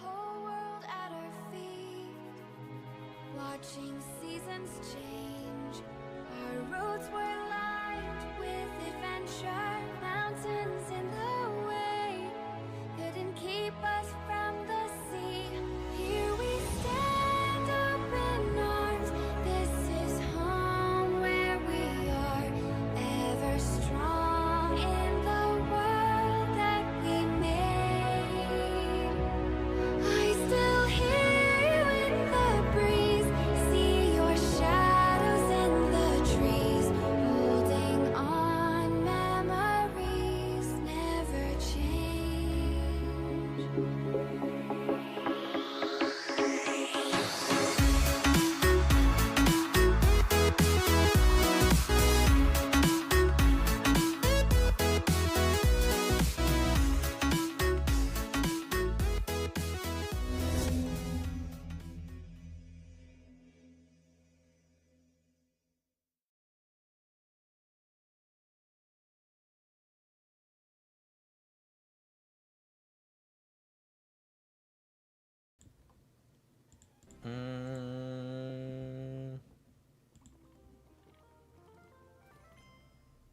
whole world at our feet, watching seasons change. Our roads were lined with adventure, mountains in the way couldn't keep us from the sea. Here we stand, open arms. This is home where we are, ever strong in the world that we made. I still hear you in the breeze, see your shadows in the trees, holding on, memories never change.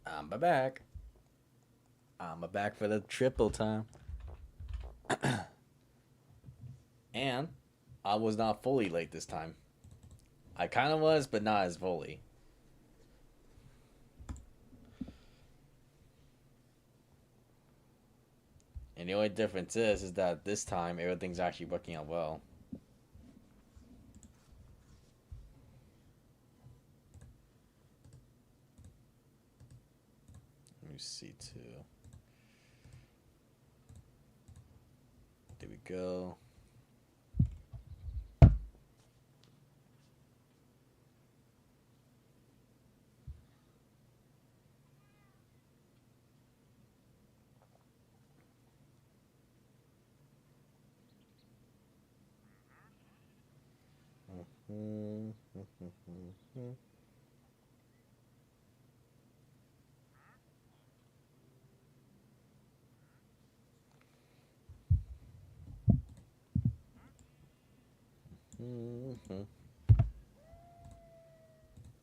I'm back. I'm back for the triple time. And I was not fully late this time. I kind of was, but not as fully. And the only difference is that this time everything's actually working out well. Let me see too. There we go.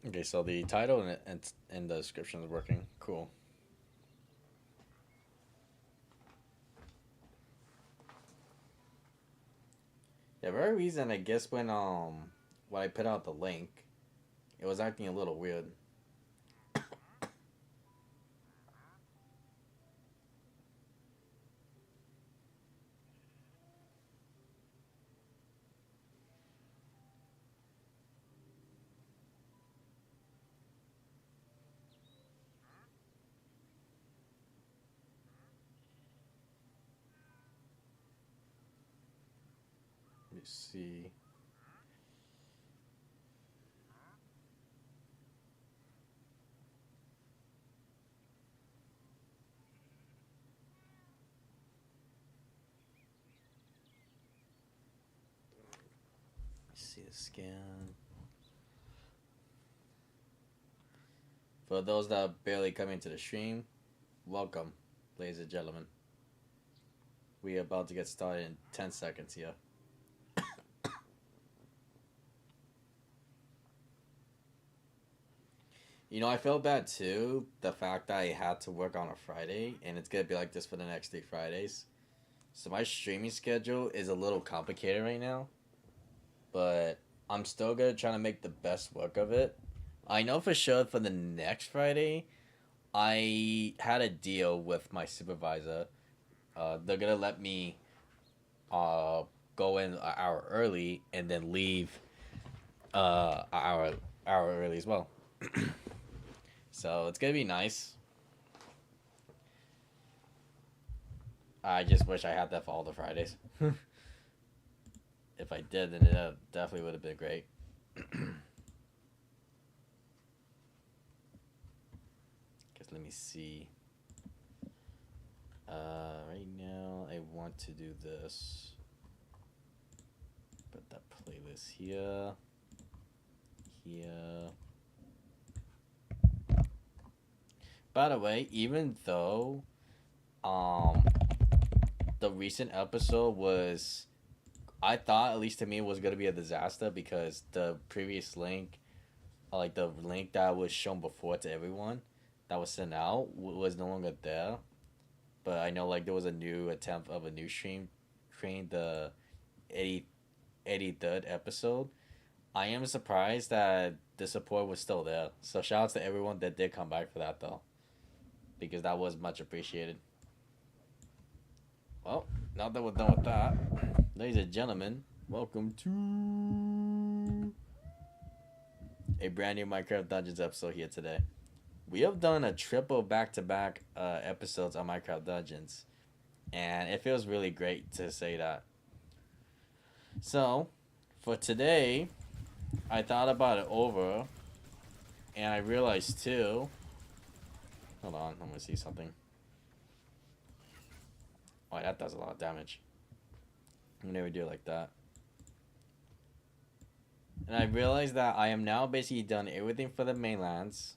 Okay, so the title and the description is working. Cool. Yeah, very reason I guess when I put out the link, it was acting a little weird. Let me see. See the scan. For those that are barely coming to the stream, welcome, ladies and gentlemen. We are about to get started in 10 seconds here. You know, I felt bad too, the fact that I had to work on a Friday, and it's gonna be like this for the next 3 Fridays. So my streaming schedule is a little complicated right now, but I'm still gonna try to make the best work of it. I know for sure for the next Friday, I had a deal with my supervisor. They're gonna let me go in an hour early and then leave an hour early as well. So it's gonna be nice. I just wish I had that for all the Fridays. If I did, then it definitely would have been great. Guess let me see. Right now, I want to do this. Put that playlist here. Here. By the way, even though the recent episode was I thought, at least to me, it was gonna be a disaster because the previous link, like the link that was shown before to everyone, that was sent out, was no longer there. But I know like there was a new attempt of a new stream, creating the 80, 83rd episode. I am surprised that the support was still there. So shout outs to everyone that did come back for that though, because that was much appreciated. Well, now that we're done with that, ladies and gentlemen, welcome to a brand new Minecraft Dungeons episode here today. We have done a triple back-to-back episodes on Minecraft Dungeons, and it feels really great to say that. So, for today, I thought about it over, and I realized too. Hold on, I'm gonna see something. Oh, that does a lot of damage. I'm never do it like that. And I realized that I am now basically done everything for the mainlands,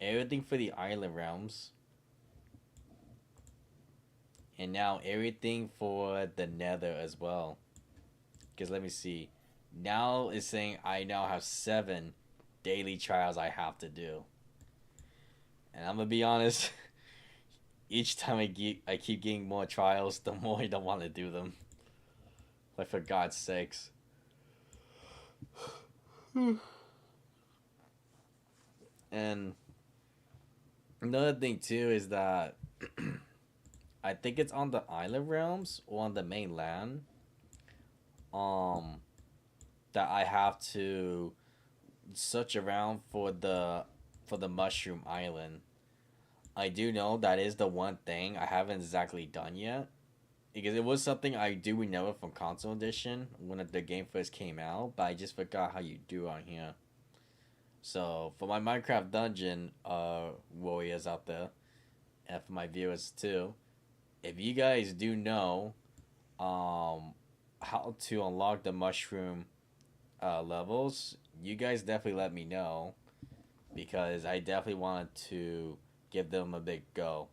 everything for the island realms, and now everything for the nether as well. Because let me see. Now it's saying I now have 7 daily trials I have to do. And I'm going to be honest, each time I keep getting more trials, the more I don't want to do them. Like, for God's sakes. And another thing too is that I think it's on the island realms or on the mainland that I have to search around for the mushroom island. I do know that is the one thing I haven't exactly done yet, because it was something I do remember from console edition when the game first came out, but I just forgot how you do on here. So for my Minecraft dungeon warriors out there, and for my viewers too, if you guys do know how to unlock the mushroom levels, you guys definitely let me know, because I definitely wanted to give them a big go.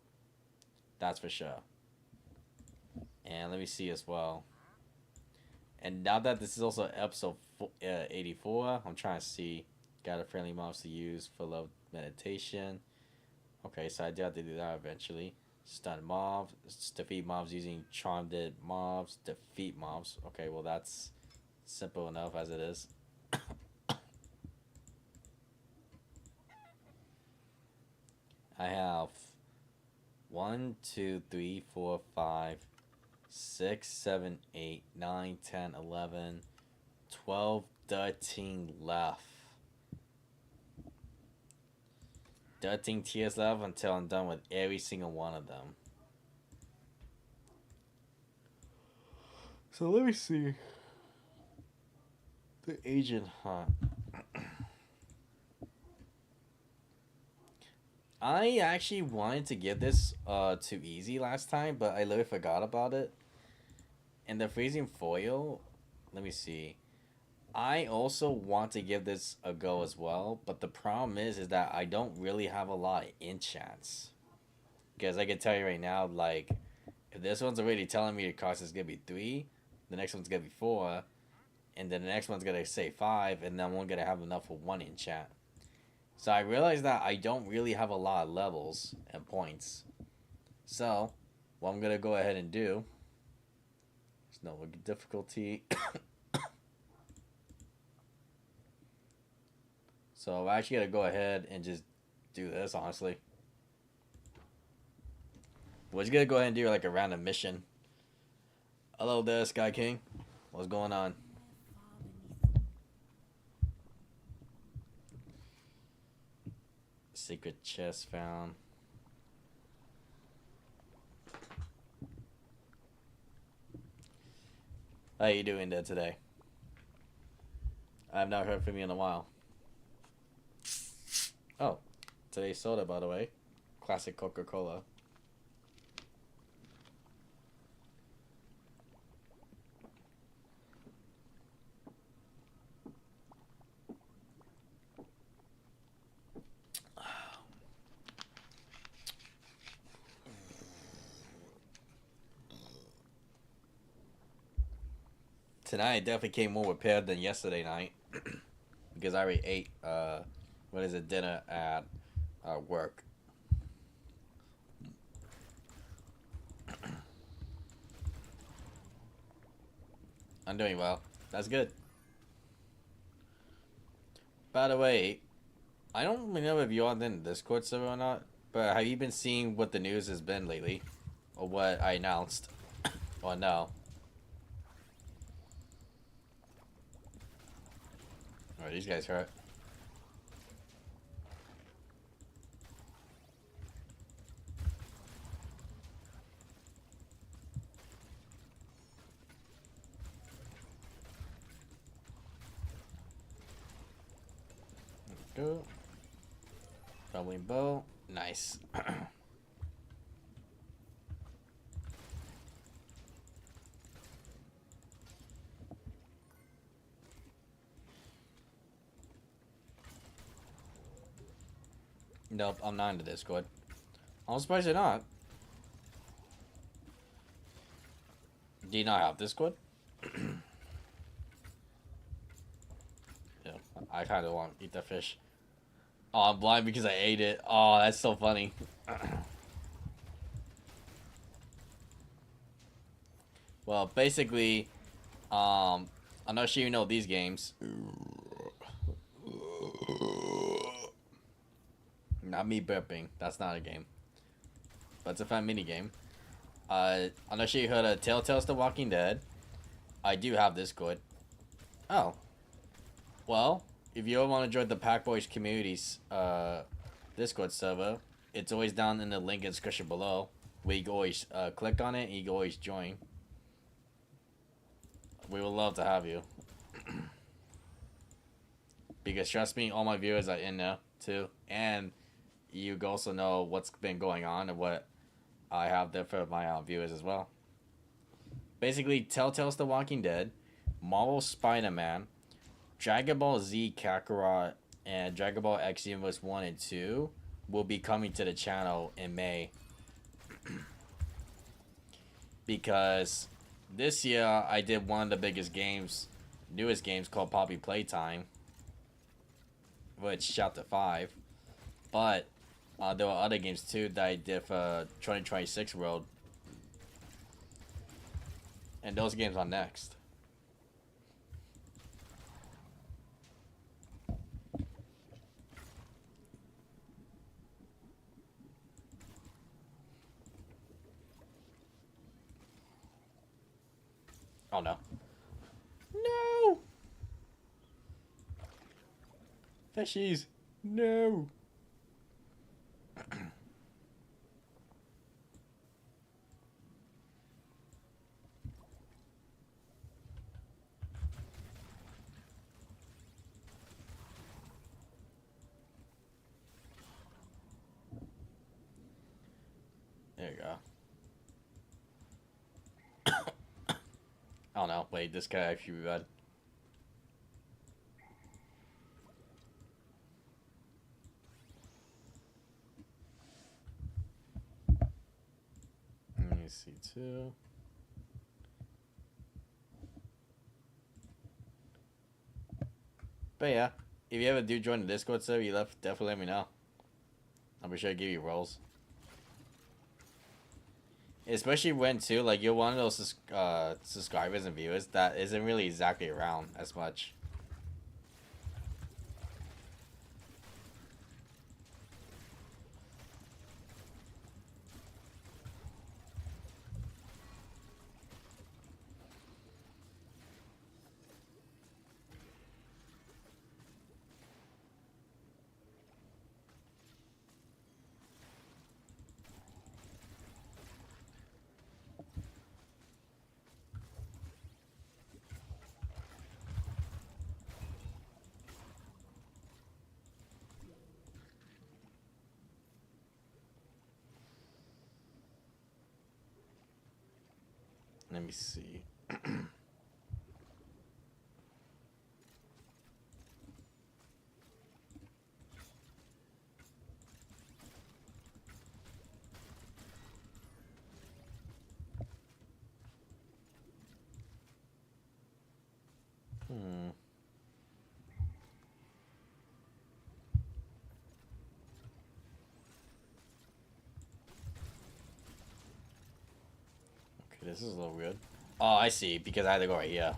That's for sure. And let me see as well. And now that this is also episode 84, I'm trying to see. Got a friendly mobs to use for love meditation. Okay, so I do have to do that eventually. Stun mobs, defeat mobs using charmed mobs, defeat mobs. Okay, well that's simple enough as it is. I have 1, 2, 3, 4, 5, 6, 7, 8, 9, 10, 11, 12, 13 left. 13 tiers left until I'm done with every single one of them. So let me see. The agent hunt. I actually wanted to give this too easy last time, but I literally forgot about it. And the freezing foil, let me see. I also want to give this a go as well, but the problem is that I don't really have a lot of enchants. Because I can tell you right now, like, if this one's already telling me the cost is going to be 3, the next one's going to be 4, and then the next one's going to say 5, and then I'm only going to have enough for 1 enchant. So I realized that I don't really have a lot of levels and points. So, what I'm going to go ahead and do, there's no difficulty. So I'm actually going to go ahead and just do this, honestly. We're just going to go ahead and do like a random mission. Hello there, Sky King. What's going on? Secret chest found. How you doing there today? I've not heard from you in a while. Oh, today's soda, by the way. Classic Coca-Cola. tonight I definitely came more prepared than yesterday night because I already ate what is it, dinner at work. I'm doing well. That's good. By the way, I don't really know if you're on the Discord server or not, but have you been seeing what the news has been lately? Or what I announced? Or no? Oh, these guys hurt. Go. Probably bow. Nice. Nope, I'm not in the Discord. I'm surprised you're not. Do you not have Discord? Yeah, I kind of want to eat that fish. Oh, I'm blind because I ate it. Oh, that's so funny. Well, basically, I'm not sure you know these games. Not me burping. That's not a game. But it's a fun mini game. I'm not sure you heard of Telltale's The Walking Dead. I do have Discord. Oh. Well, if you ever want to join the Pack Boys community's Discord server, it's always down in the link in the description below, where you can always click on it and you can always join. We would love to have you. Because trust me, all my viewers are in there too. And you also know what's been going on and what I have there for my viewers as well. Basically, Telltale's The Walking Dead, Marvel Spider-Man, Dragon Ball Z Kakarot, and Dragon Ball X Universe 1 and 2 will be coming to the channel in May. Because this year I did one of the biggest games, newest games called Poppy Playtime, which chapter 5. But there were other games too that I did for 2026 World. And those games are next. Oh no. No! Fishies! No! There you go. Oh no, wait, this guy actually bad. Let me see too. But yeah, if you ever do join the Discord server, you definitely let me know. I'll be sure to give you roles. Especially when too, like you're one of those subscribers and viewers that isn't really exactly around as much. Let me see. This is a little weird. Oh, I see. Because I had to go right here.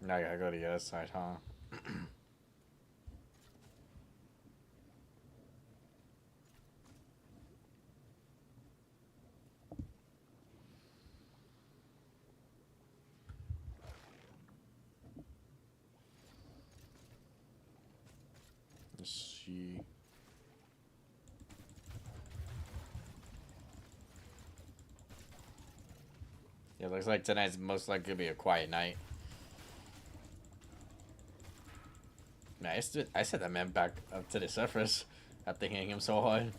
Now I gotta go to the other side, huh? Let's see. Yeah, looks like tonight's most likely gonna be a quiet night. Man, I set that man back up to the surface after hitting him so hard.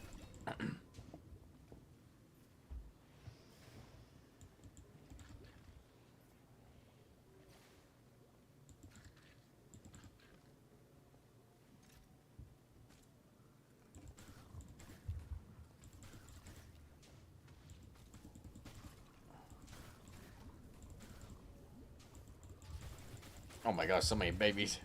Oh my gosh, so many babies.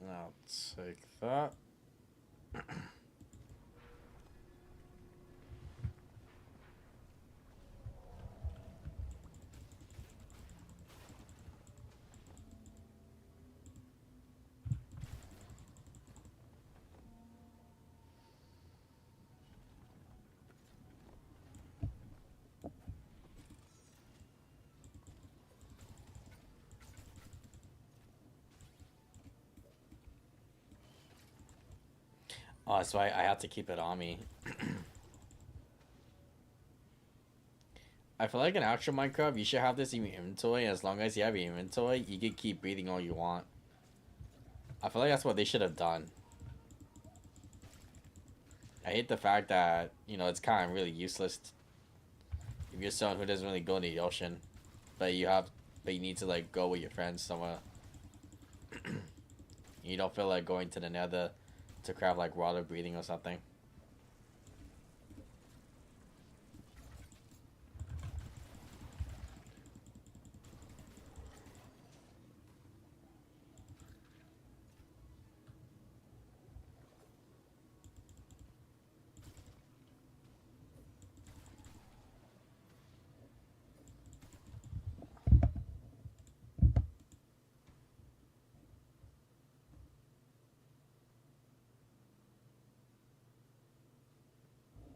I'll take that. Oh, that's why I have to keep it on me. I feel like in actual Minecraft, you should have this in your inventory, and as long as you have your inventory, you can keep breathing all you want. I feel like that's what they should have done. I hate the fact that, you know, it's kind of really useless if you're someone who doesn't really go in the ocean, but you need to, like, go with your friends somewhere. You don't feel like going to the nether to craft, like, water breathing or something.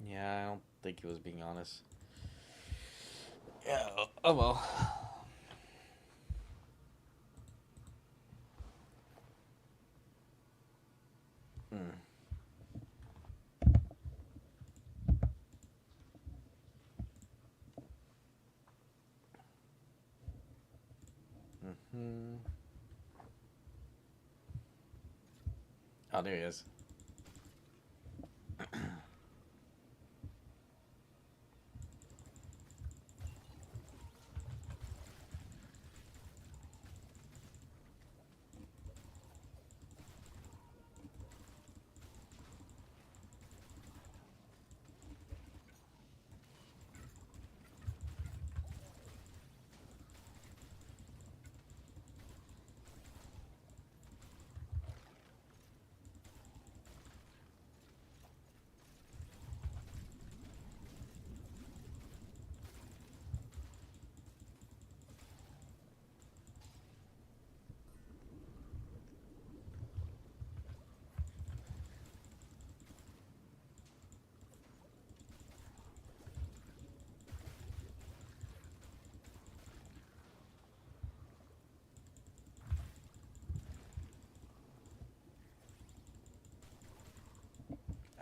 Yeah, I don't think he was being honest. Yeah, oh well. Hmm. Mm-hmm. Oh, there he is.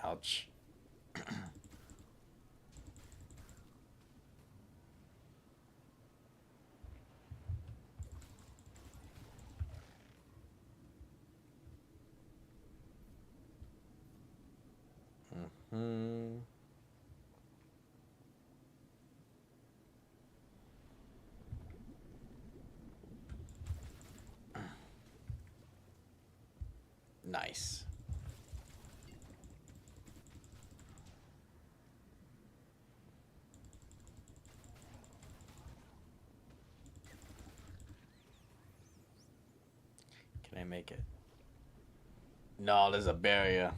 Ouch. Hmm. Nice. Can I make it? No, there's a barrier.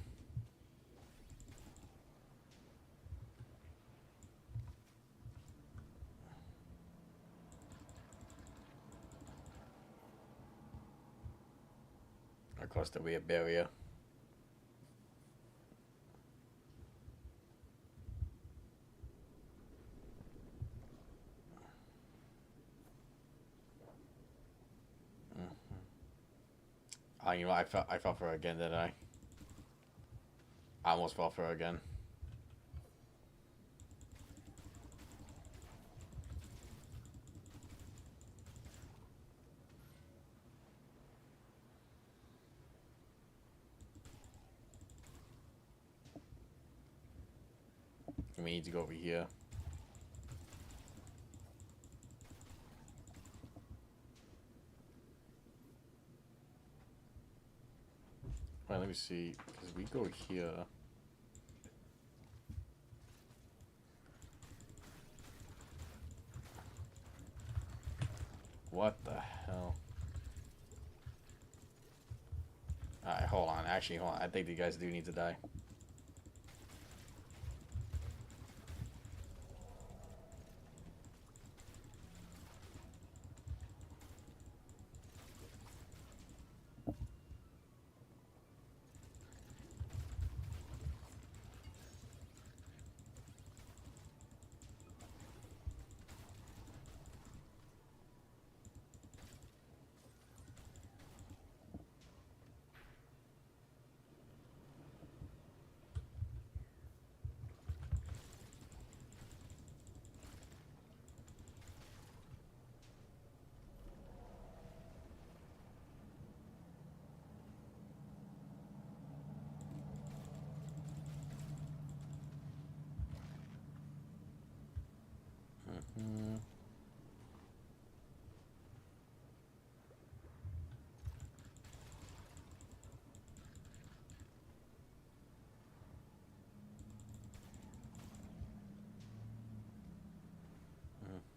Of course, there'll be a barrier. Oh, you know, I fell for her again, didn't I? I almost fell for her again. We need to go over here. All right, let me see. Because we go here. What the hell? Alright, hold on. Actually, hold on. I think you guys do need to die. Mm-hmm.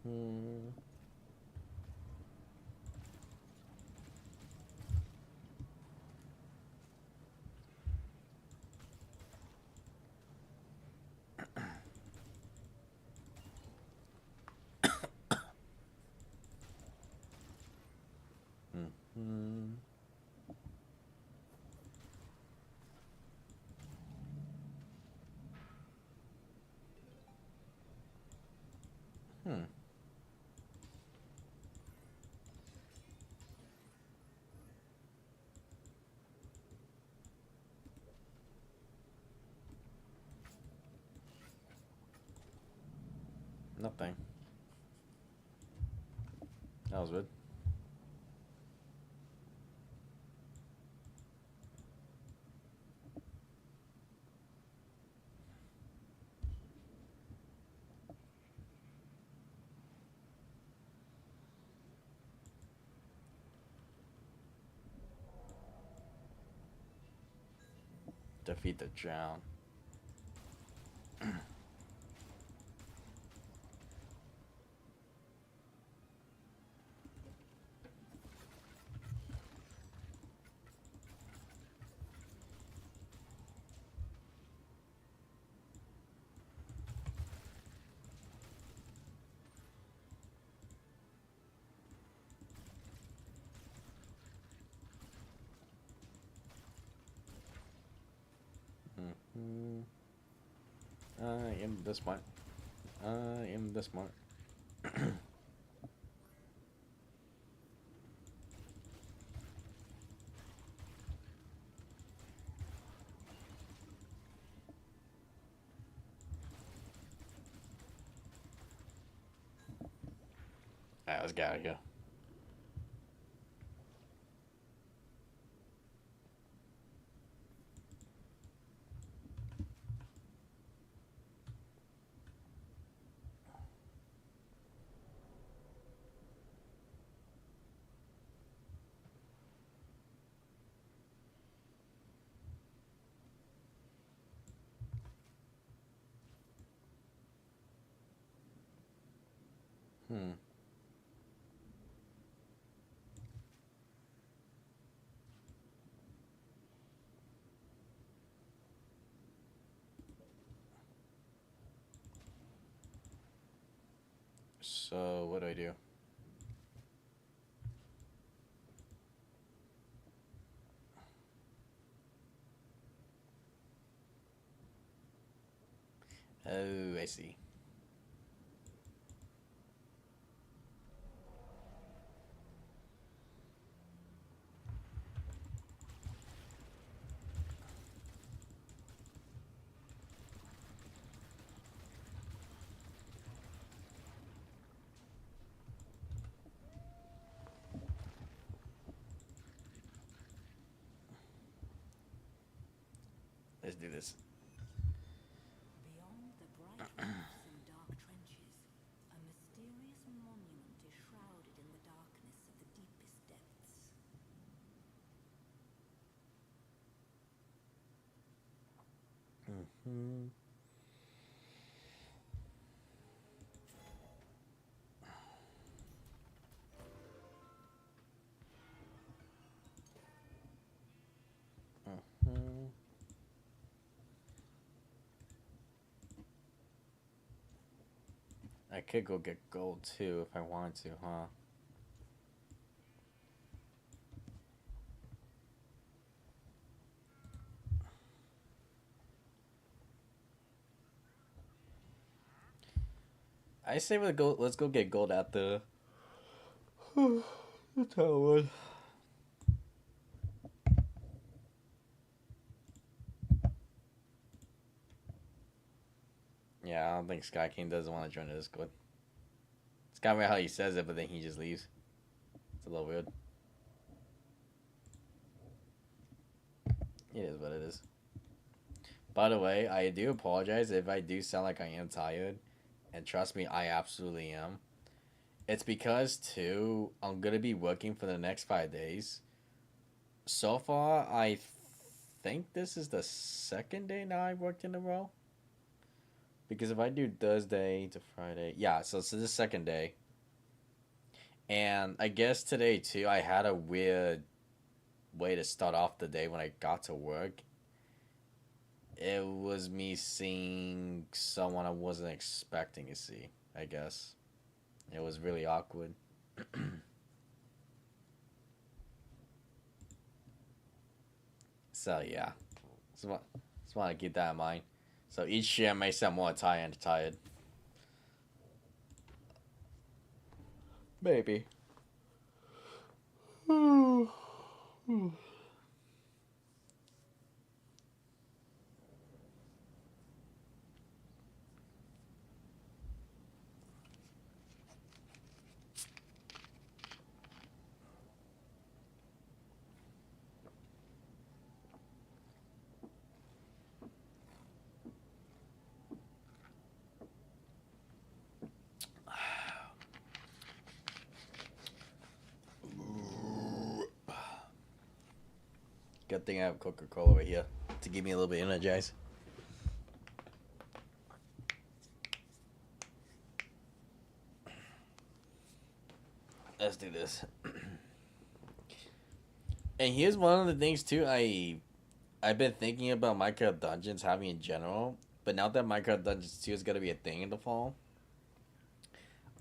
Mm-hmm. Mm-hmm. Hmm. Nothing. That was good. Defeat the drown. Mm-hmm. I am the smart. I am the smart. Alright, let's get out of here. Hmm. So what do I do? Oh, I see. Let's do this. Beyond the bright roofs and dark trenches, a mysterious monument is shrouded in the darkness of the deepest depths. Mm-hmm. Mm-hmm. I could go get gold too if I wanted to, huh? I say we go. Let's go get gold at the. The tower. Yeah, I don't think Sky King doesn't want to join the Discord. It's kind of weird how he says it, but then he just leaves. It's a little weird. It is what it is. By the way, I do apologize if I do sound like I am tired. And trust me, I absolutely am. It's because, too, I'm going to be working for the next 5 days. So far, I think this is the second day now I've worked in a row. Because if I do Thursday to Friday, yeah, so this is the second day. And I guess today, too, I had a weird way to start off the day when I got to work. It was me seeing someone I wasn't expecting to see, I guess. It was really awkward. So, yeah. Just want to keep that in mind. So each year may sound more tired and tired. Maybe. Good thing I have Coca-Cola over here to give me a little bit energized. Let's do this. And here's one of the things too I've been thinking about Minecraft Dungeons having in general, but now that Minecraft Dungeons 2 is gonna be a thing in the fall,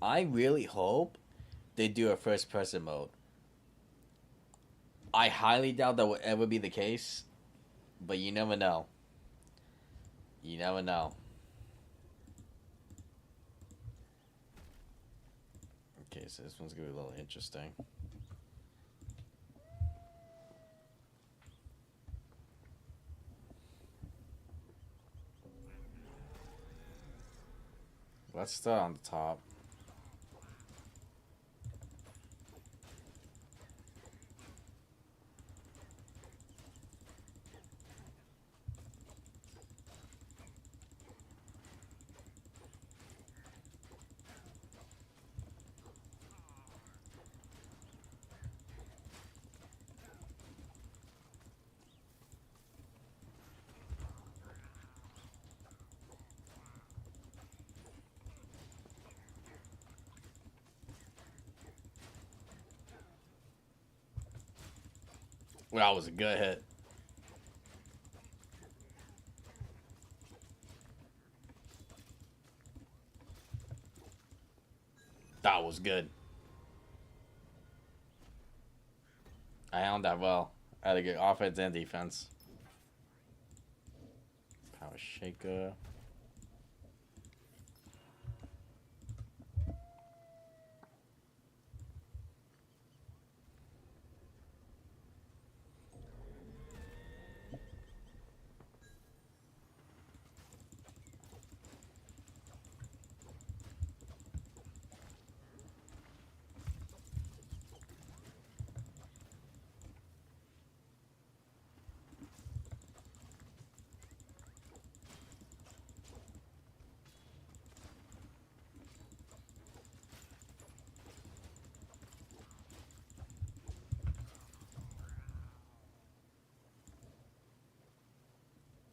I really hope they do a first person mode. I highly doubt that will ever be the case, but you never know. You never know. Okay, so this one's gonna be a little interesting. Let's start on the top. Well, that was a good hit. That was good. I handled that well. I had a good offense and defense. Power shaker.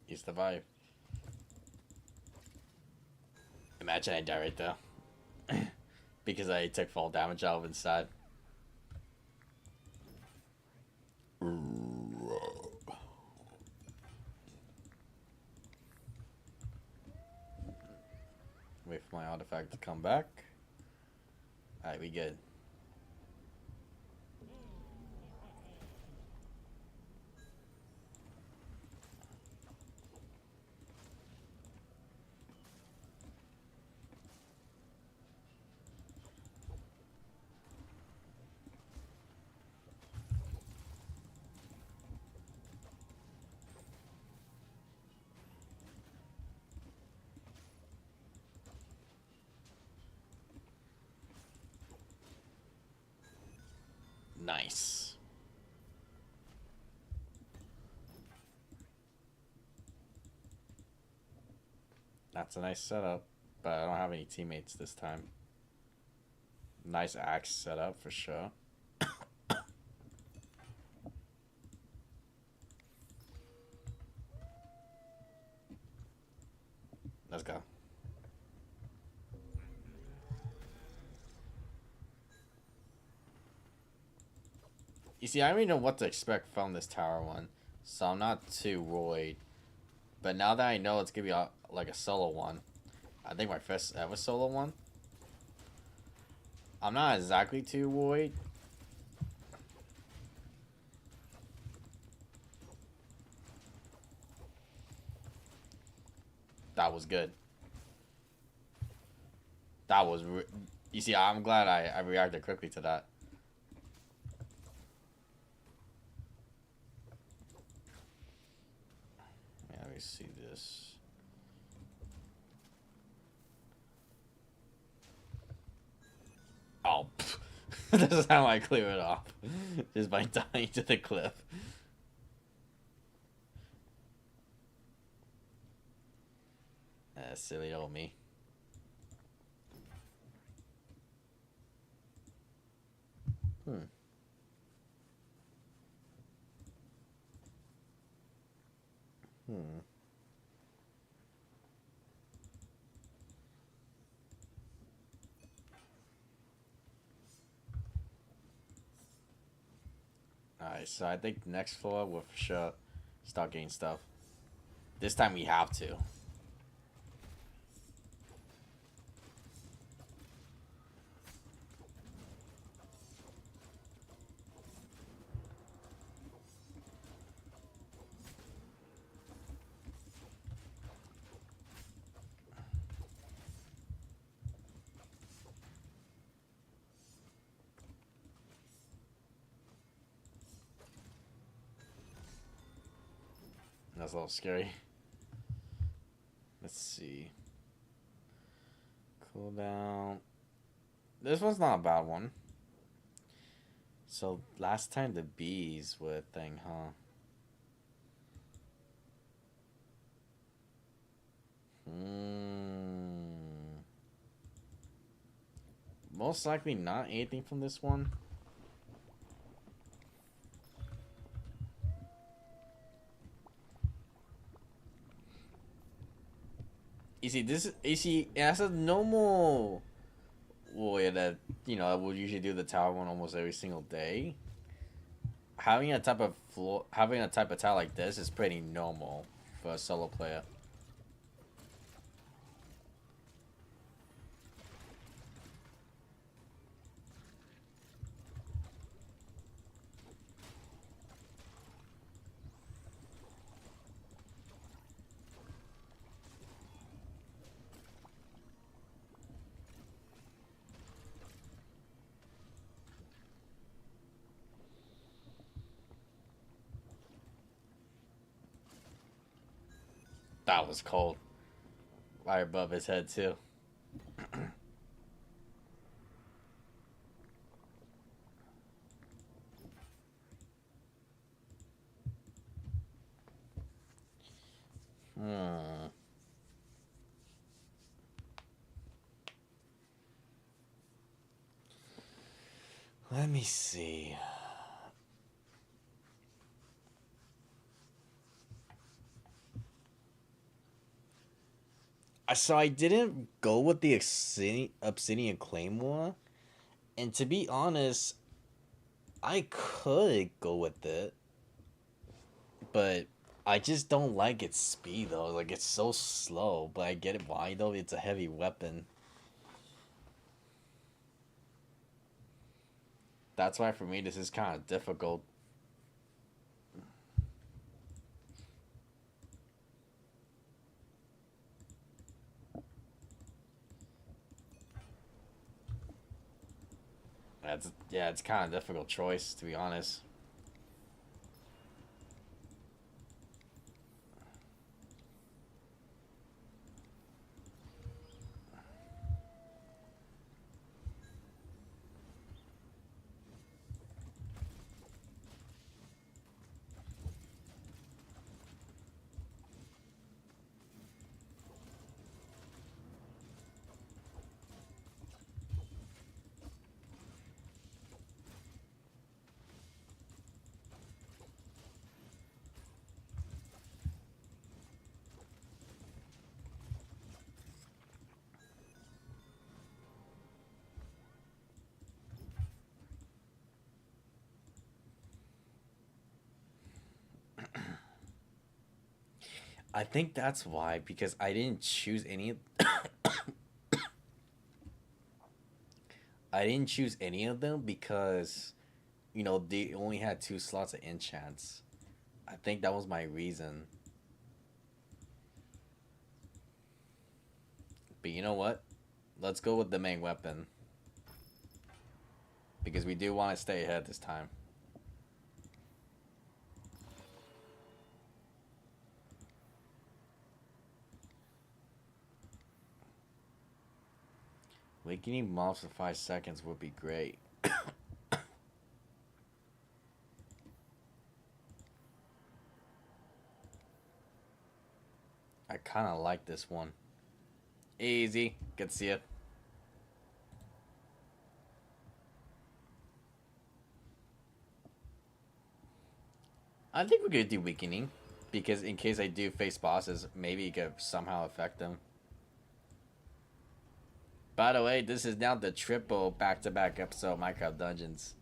He survived. Imagine I die right there. Because I took fall damage out of inside. Wait for my artifact to come back. Alright, we good. Nice. That's a nice setup, but I don't have any teammates this time. Nice axe setup for sure. Let's go. You see, I already know what to expect from this tower one, so I'm not too worried. But now that I know it's gonna be like a solo one, I think my first ever solo one, I'm not exactly too worried. That was good. That was... You see, I'm glad I reacted quickly to that. Yeah, let me see this. Oh, this is how I clear it off. Just by dying to the cliff. Silly old me. Alright, so I think next floor we'll for sure start getting stuff. This time we have to. That's a little scary. Let's see. Cooldown. This one's not a bad one. So last time the bees were a thing, huh? Most likely not anything from this one. You see, it has a normal way that, you know, I would usually do the tower one almost every single day. having a type of tile like this is pretty normal for a solo player. That was cold. Right above his head too. Hmm. Let me see. So I didn't go with the Obsidian Claymore, and to be honest, I could go with it, but I just don't like its speed though. Like it's so slow, but I get it why though. It's a heavy weapon. That's why for me this is kind of difficult. It's kind of difficult choice to be honest. I think that's why because I didn't choose any. I didn't choose any of them because, they only had 2 slots of enchants. I think that was my reason. But you know what? Let's go with the main weapon. Because we do want to stay ahead this time. Wakening mobs for 5 seconds would be great. I kind of like this one. Easy. Good to see you. I think we're gonna do weakening. Because in case I do face bosses, maybe it could somehow affect them. By the way, this is now the triple back-to-back episode of Minecraft Dungeons.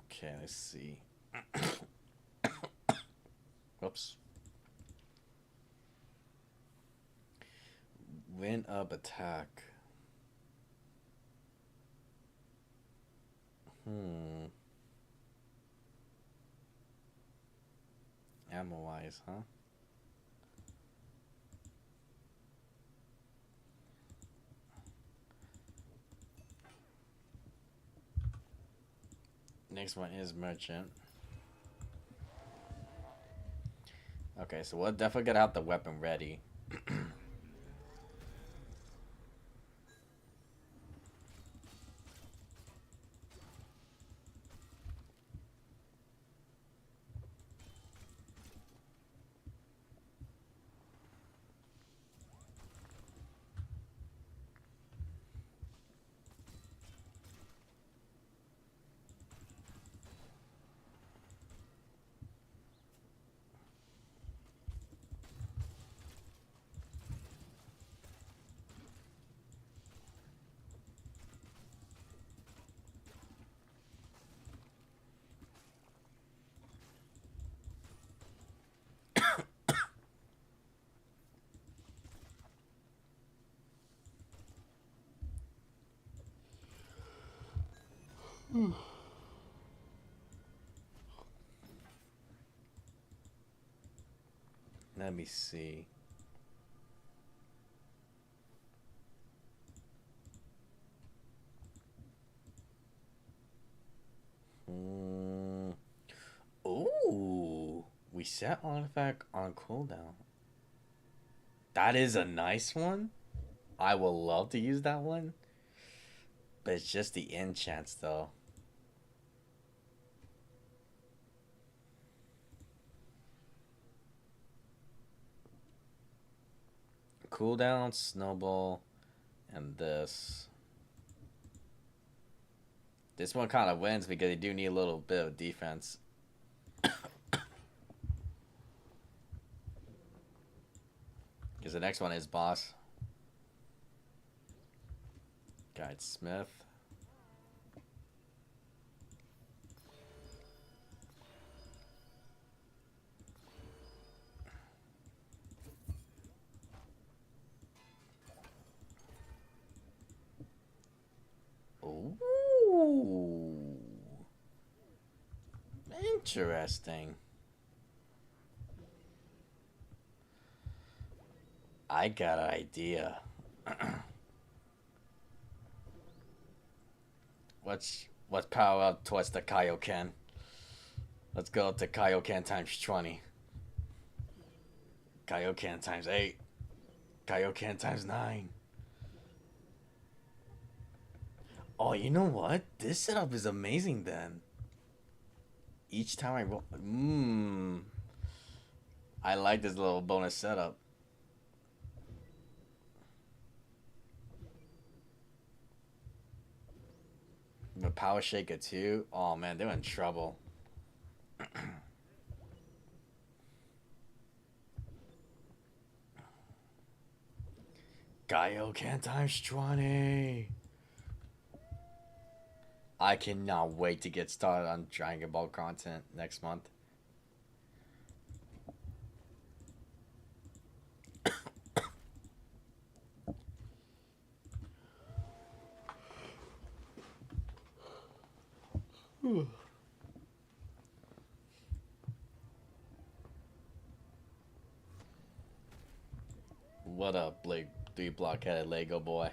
Okay, let's see. Whoops. Win up attack. Ammo wise, huh? Next one is merchant. Okay, so we'll definitely get out the weapon ready. Let me see. Ooh, we set artifact on cooldown. That is a nice one. I will love to use that one. But it's just the enchants though. Cooldown, snowball, and this. This one kind of wins because they do need a little bit of defense. Because the next one is boss. Guide Smith. Ooh. Interesting. I got an idea. Let's power up towards the Kaioken. Let's go up to Kaioken times 20. Kaioken times 8. Kaioken times 9. Oh, you know what? This setup is amazing then. Each time I roll... I like this little bonus setup. The Power Shaker too. Oh man, they're in trouble. Kaioken times 20. I cannot wait to get started on Dragon Ball content next month. What up, Blake? 3-block-headed Lego boy.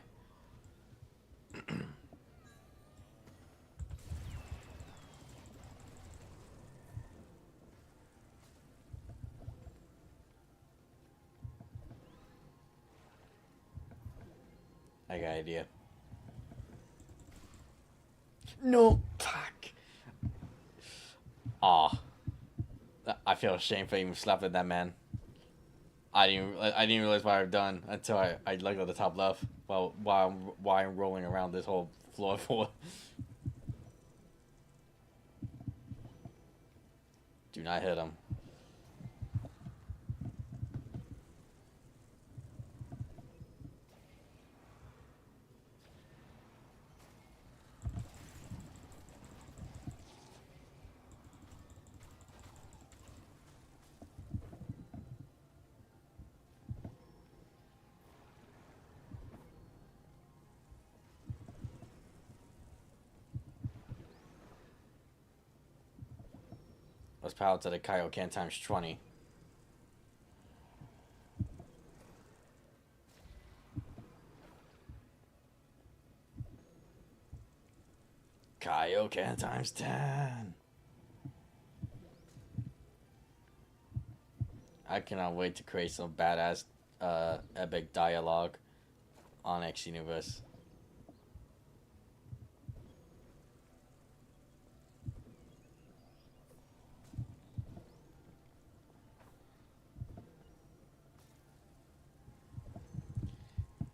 I got an idea. No, fuck. Aw. I feel ashamed for even slapping that man. I didn't realize what I've done until I looked at the top left while I'm rolling around this whole floor for. Do not hit him. Let's power to the Kaioken times 20. Kaioken times 10. I cannot wait to create some badass epic dialogue on X Universe.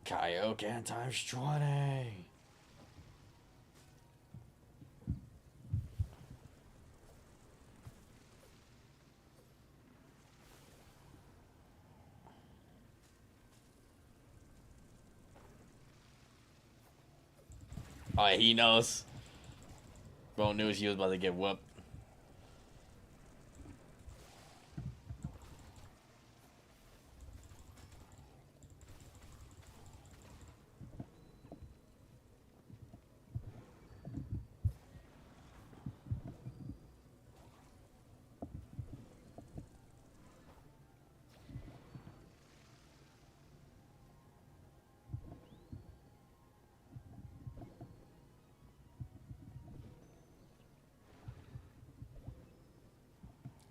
Kaioken times 20. Oh, he knows. Bro knew he was about to get whooped.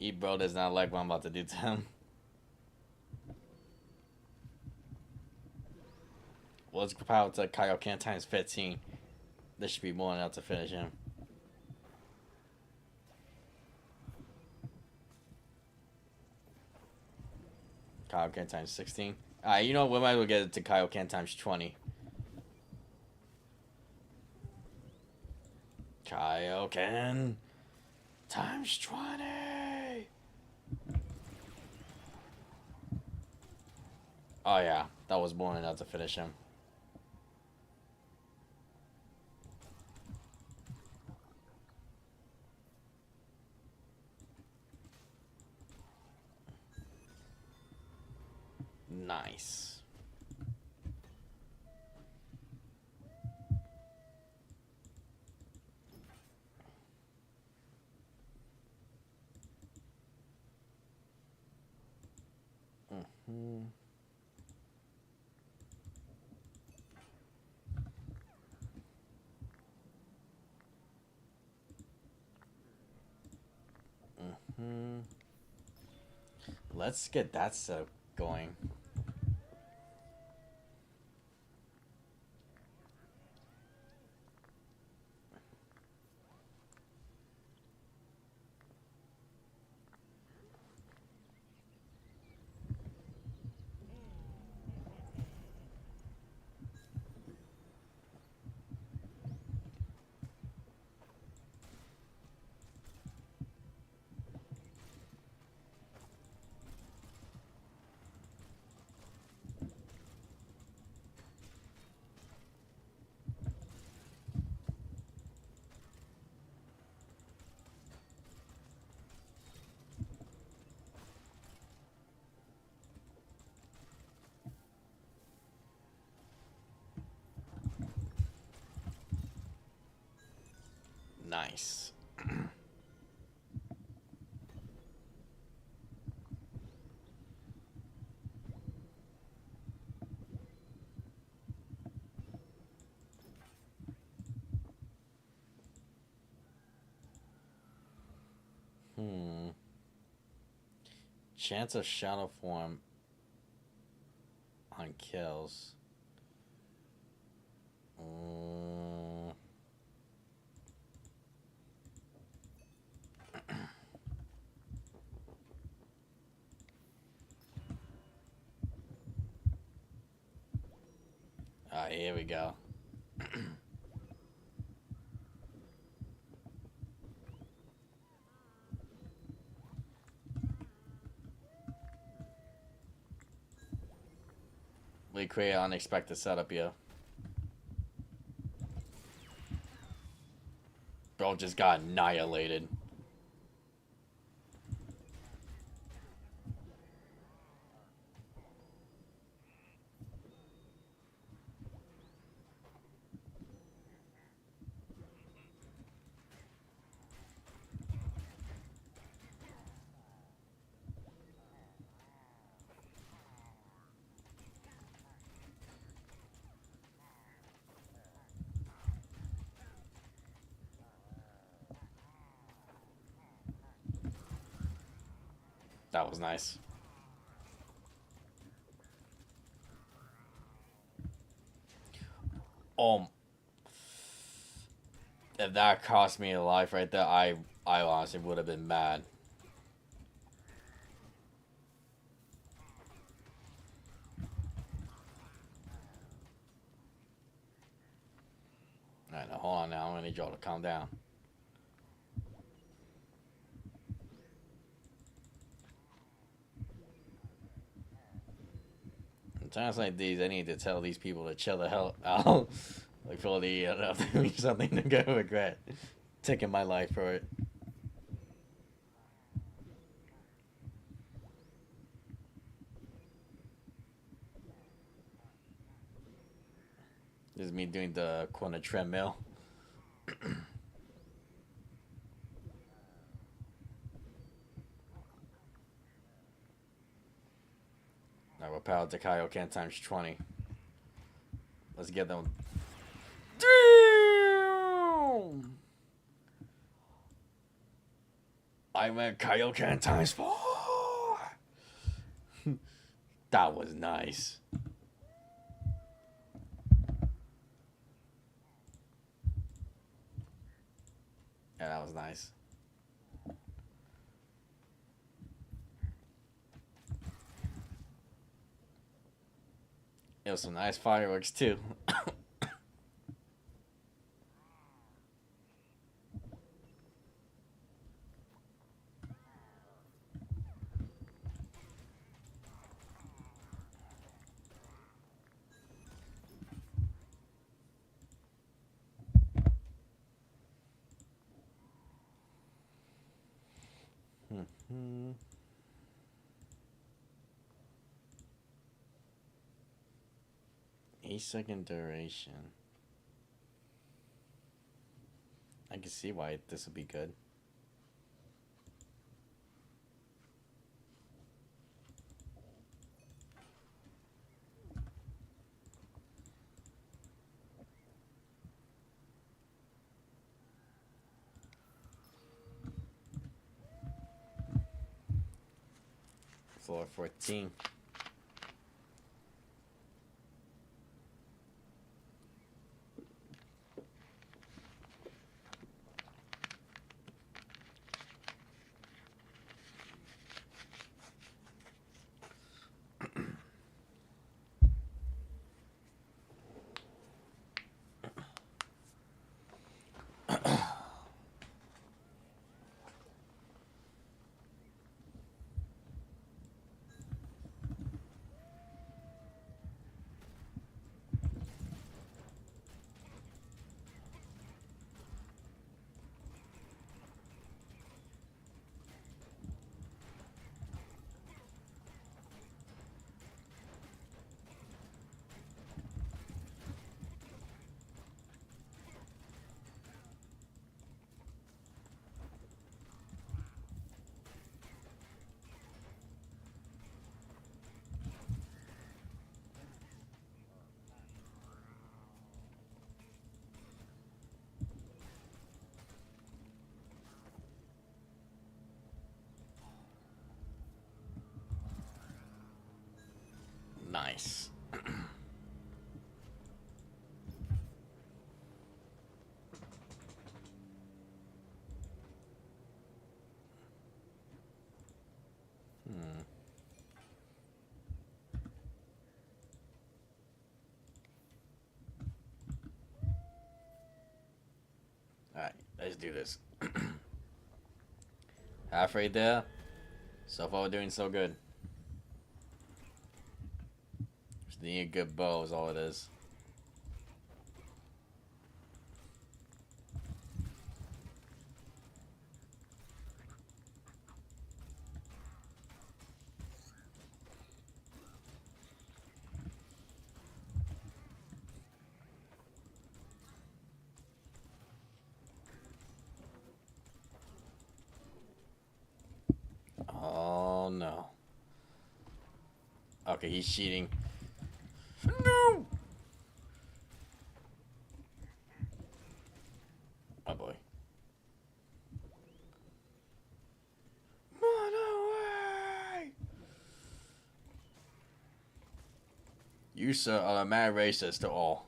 Ebro does not like what I'm about to do to him. What's power to Kaioken times 15? This should be more than enough to finish him. Kaioken times 16. Alright, you know what? We might as well get it to Kaioken times 20. Kaioken times 20. Oh yeah, that was more than enough to finish him. Nice. Mm-hmm. Mm-hmm. Let's get that stuff going. Nice. Chance of shadow form on kills. Alright, here we go. We create an unexpected setup here. Bro just got annihilated. That was nice. If that cost me a life right there, I honestly would have been mad. Alright, now hold on now. I'm gonna need y'all to calm down. In times like these, I need to tell these people to chill the hell out. Like, for the something to go regret. Taking my life for it. This is me doing the corner treadmill. Now we're powered to Kaioken times 20. Let's get them. Damn! I went Kaioken times 4. That was nice. Yeah, that was nice. It was some nice fireworks too. Hmm. 8-second duration. I can see why this would be good. Floor 14. Nice. Alright, let's do this. Halfway there. So far we're doing so good. Just need a good bow is all it is. Oh no. Okay, he's cheating. No! Oh boy. Run away! You, sir, are a mad racist to all.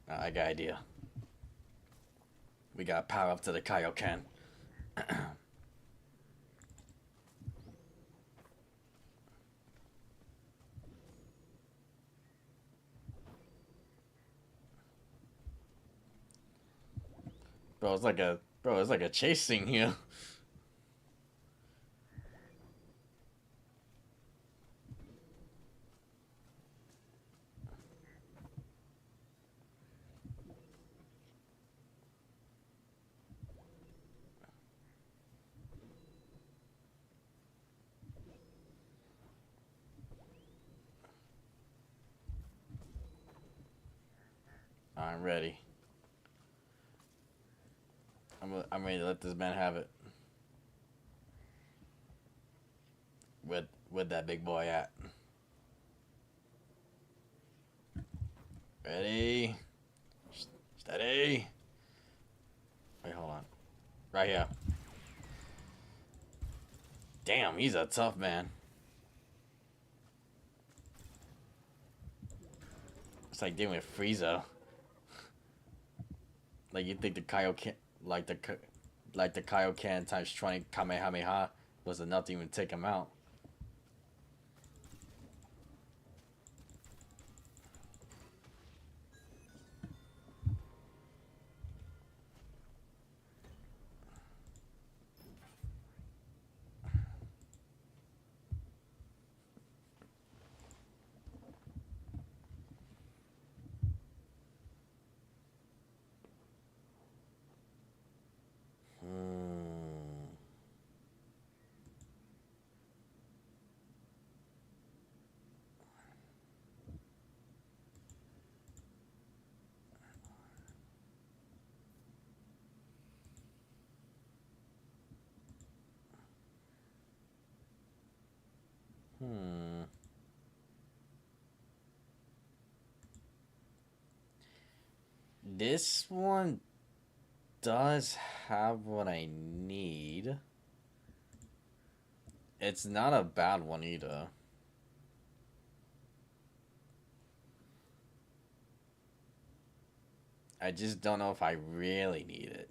I got an idea. We got power up to the Kaioken. Bro, it's like a chase scene here. I'm ready. I'm ready to let this man have it. With that big boy at. Ready? Steady. Wait, hold on. Right here. Damn, he's a tough man. It's like dealing with Frieza. Like you think the Kaioken, like the Kaioken times 20 Kamehameha was enough to even take him out. This one does have what I need. It's not a bad one either. I just don't know if I really need it.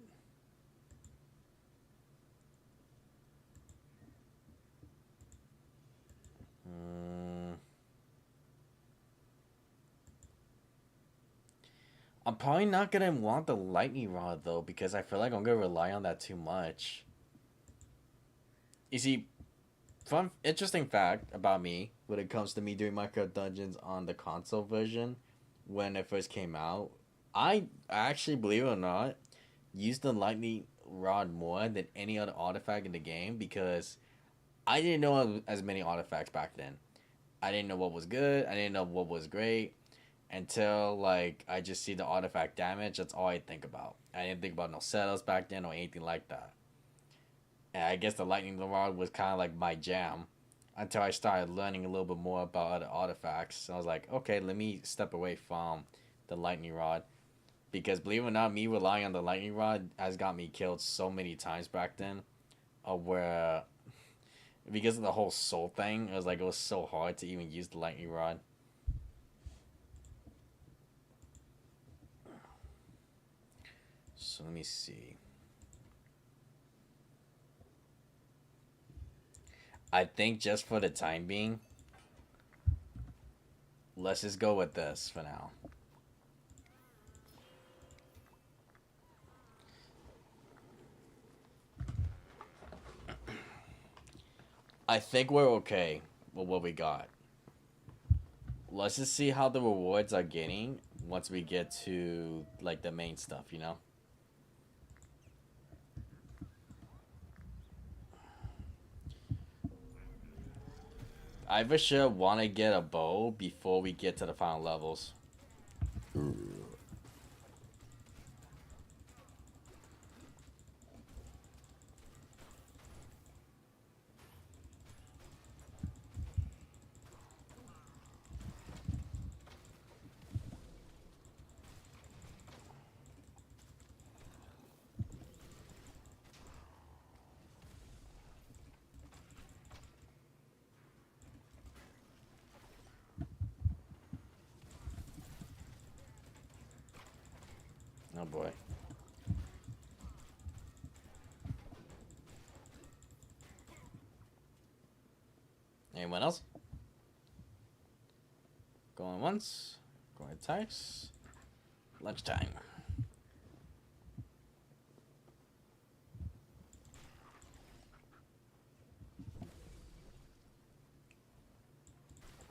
I'm probably not gonna want the lightning rod though, because I feel like I'm gonna rely on that too much. You see, fun interesting fact about me when it comes to me doing Minecraft Dungeons on the console version when it first came out, I actually, believe it or not, used the lightning rod more than any other artifact in the game because I didn't know as many artifacts back then. I didn't know what was good. I didn't know what was great until like I just see the artifact damage. That's all I think about. I didn't think about no setups back then or anything like that. And I guess the lightning rod was kind of like my jam until I started learning a little bit more about other artifacts. So I was like, okay, let me step away from the lightning rod because believe it or not, me relying on the lightning rod has got me killed so many times back then. Where because of the whole soul thing, it was so hard to even use the lightning rod. So let me see. I think just for the time being, let's just go with this for now. I think we're okay with what we got. Let's just see how the rewards are getting once we get to like the main stuff, you know? I for sure want to get a bow before we get to the final levels. Oh boy. Anyone else? Going once. Going twice. Lunchtime.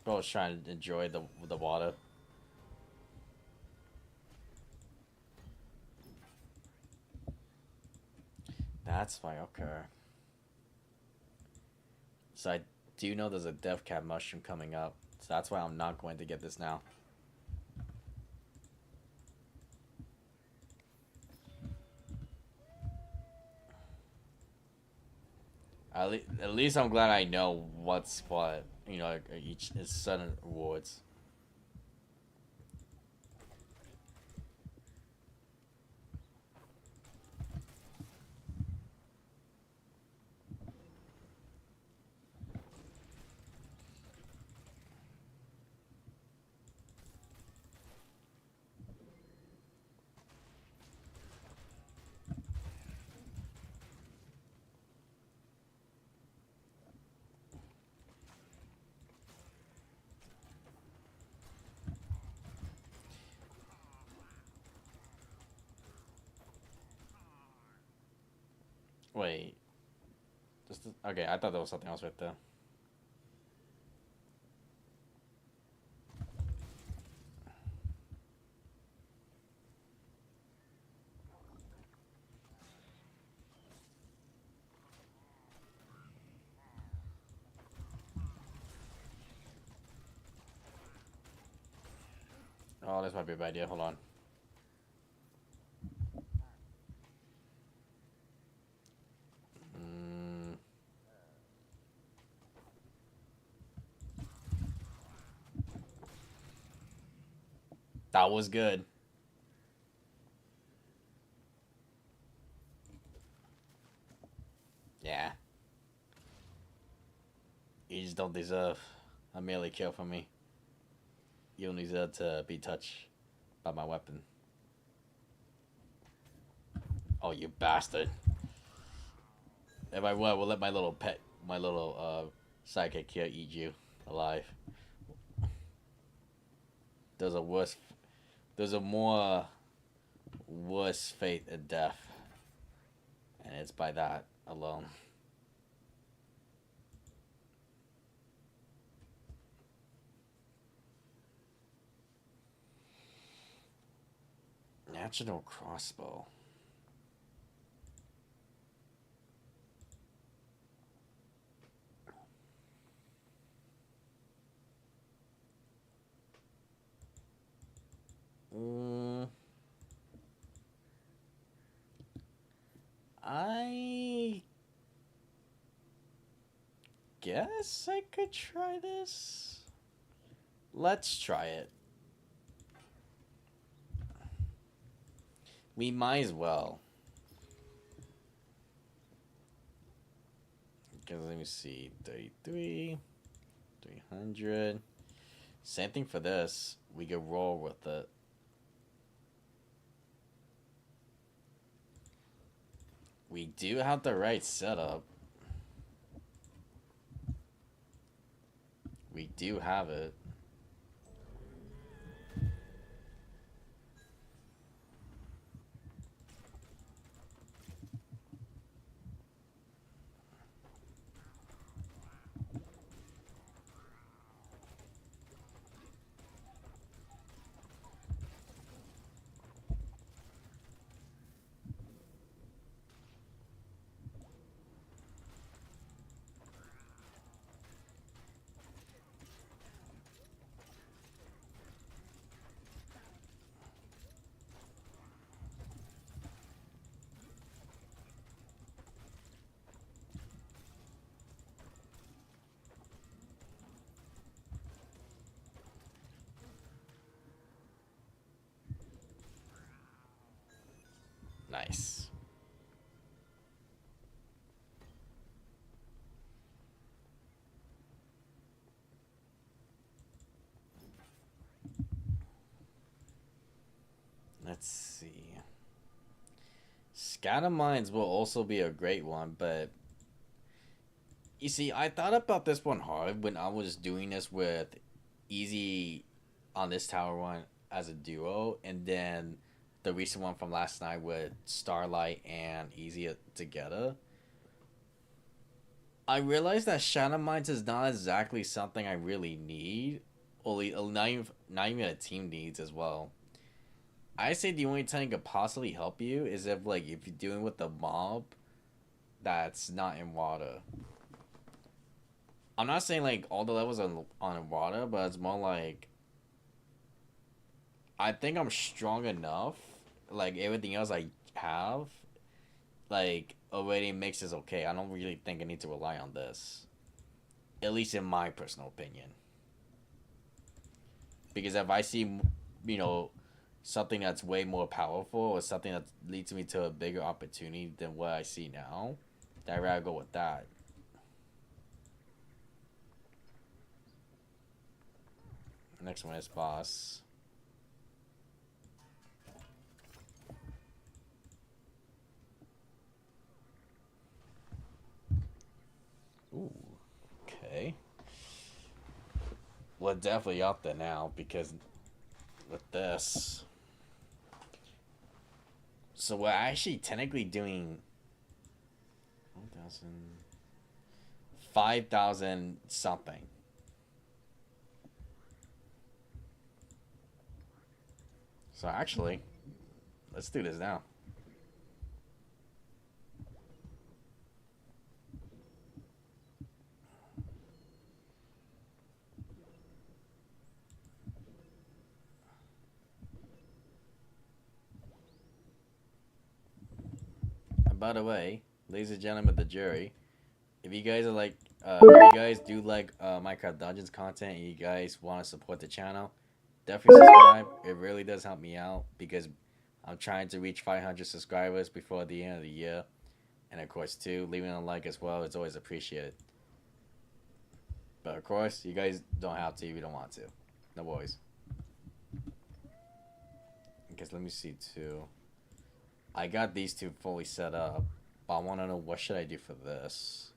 Bro's trying to enjoy the water. That's why, okay. So I do know there's a death cap mushroom coming up. So that's why I'm not going to get this now. At least I'm glad I know what's what. You know, each is certain rewards. Wait. Okay, I thought there was something else right there. Oh, this might be a bad idea. Hold on. That was good. Yeah. You just don't deserve a melee kill from me. You don't deserve to be touched by my weapon. Oh, you bastard. If I would, we'll let my little pet, my little sidekick here eat you alive. There's a worse, there's a more worse fate than death. And it's by that alone. Natural crossbow. I guess I could try this. Let's try it. We might as well. Because let me see. 33, 300. Same thing for this. We could roll with it. We do have the right setup. We do have it. Nice. Let's see. Scatter mines will also be a great one, but you see, I thought about this one hard when I was doing this with Easy on this tower one as a duo, and then the recent one from last night with Starlight and Easy together. I realized that Shadow Mines is not exactly something I really need, or not even a team needs as well. I say the only time it could possibly help you is if if you're doing with the mob that's not in water. I'm not saying all the levels are on water, but it's more I think I'm strong enough. Everything else I have like already makes this okay. I don't really think I need to rely on this, at least in my personal opinion. Because if I see, you know, something that's way more powerful or something that leads me to a bigger opportunity than what I see now, then I'd rather go with that. Next one is boss. Ooh, okay. We're definitely up there now because with this. So we're actually technically doing 1,000, 5,000 something. So actually, let's do this now. And by the way, ladies and gentlemen of the jury, if you guys are like, if you guys do like Minecraft Dungeons content and you guys want to support the channel, definitely subscribe. It really does help me out because I'm trying to reach 500 subscribers before the end of the year. And of course, too, leaving a like as well is always appreciated. But of course, you guys don't have to if you don't want to. No worries. Because let me see too. I got these two fully set up, but I want to know what should I do for this.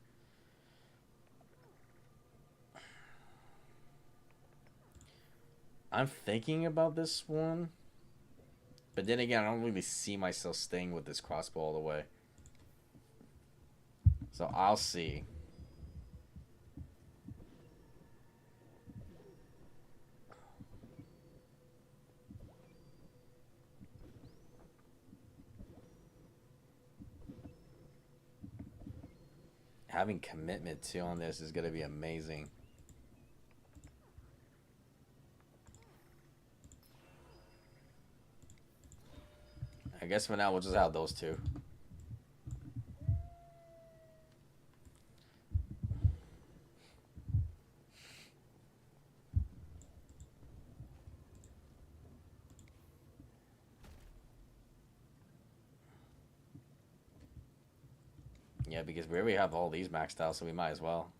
I'm thinking about this one, but then again, I don't really see myself staying with this crossbow all the way. So I'll see. Having commitment too on this is gonna be amazing. I guess for now we'll just have those two. Yeah, because we already have all these maxed out, so we might as well.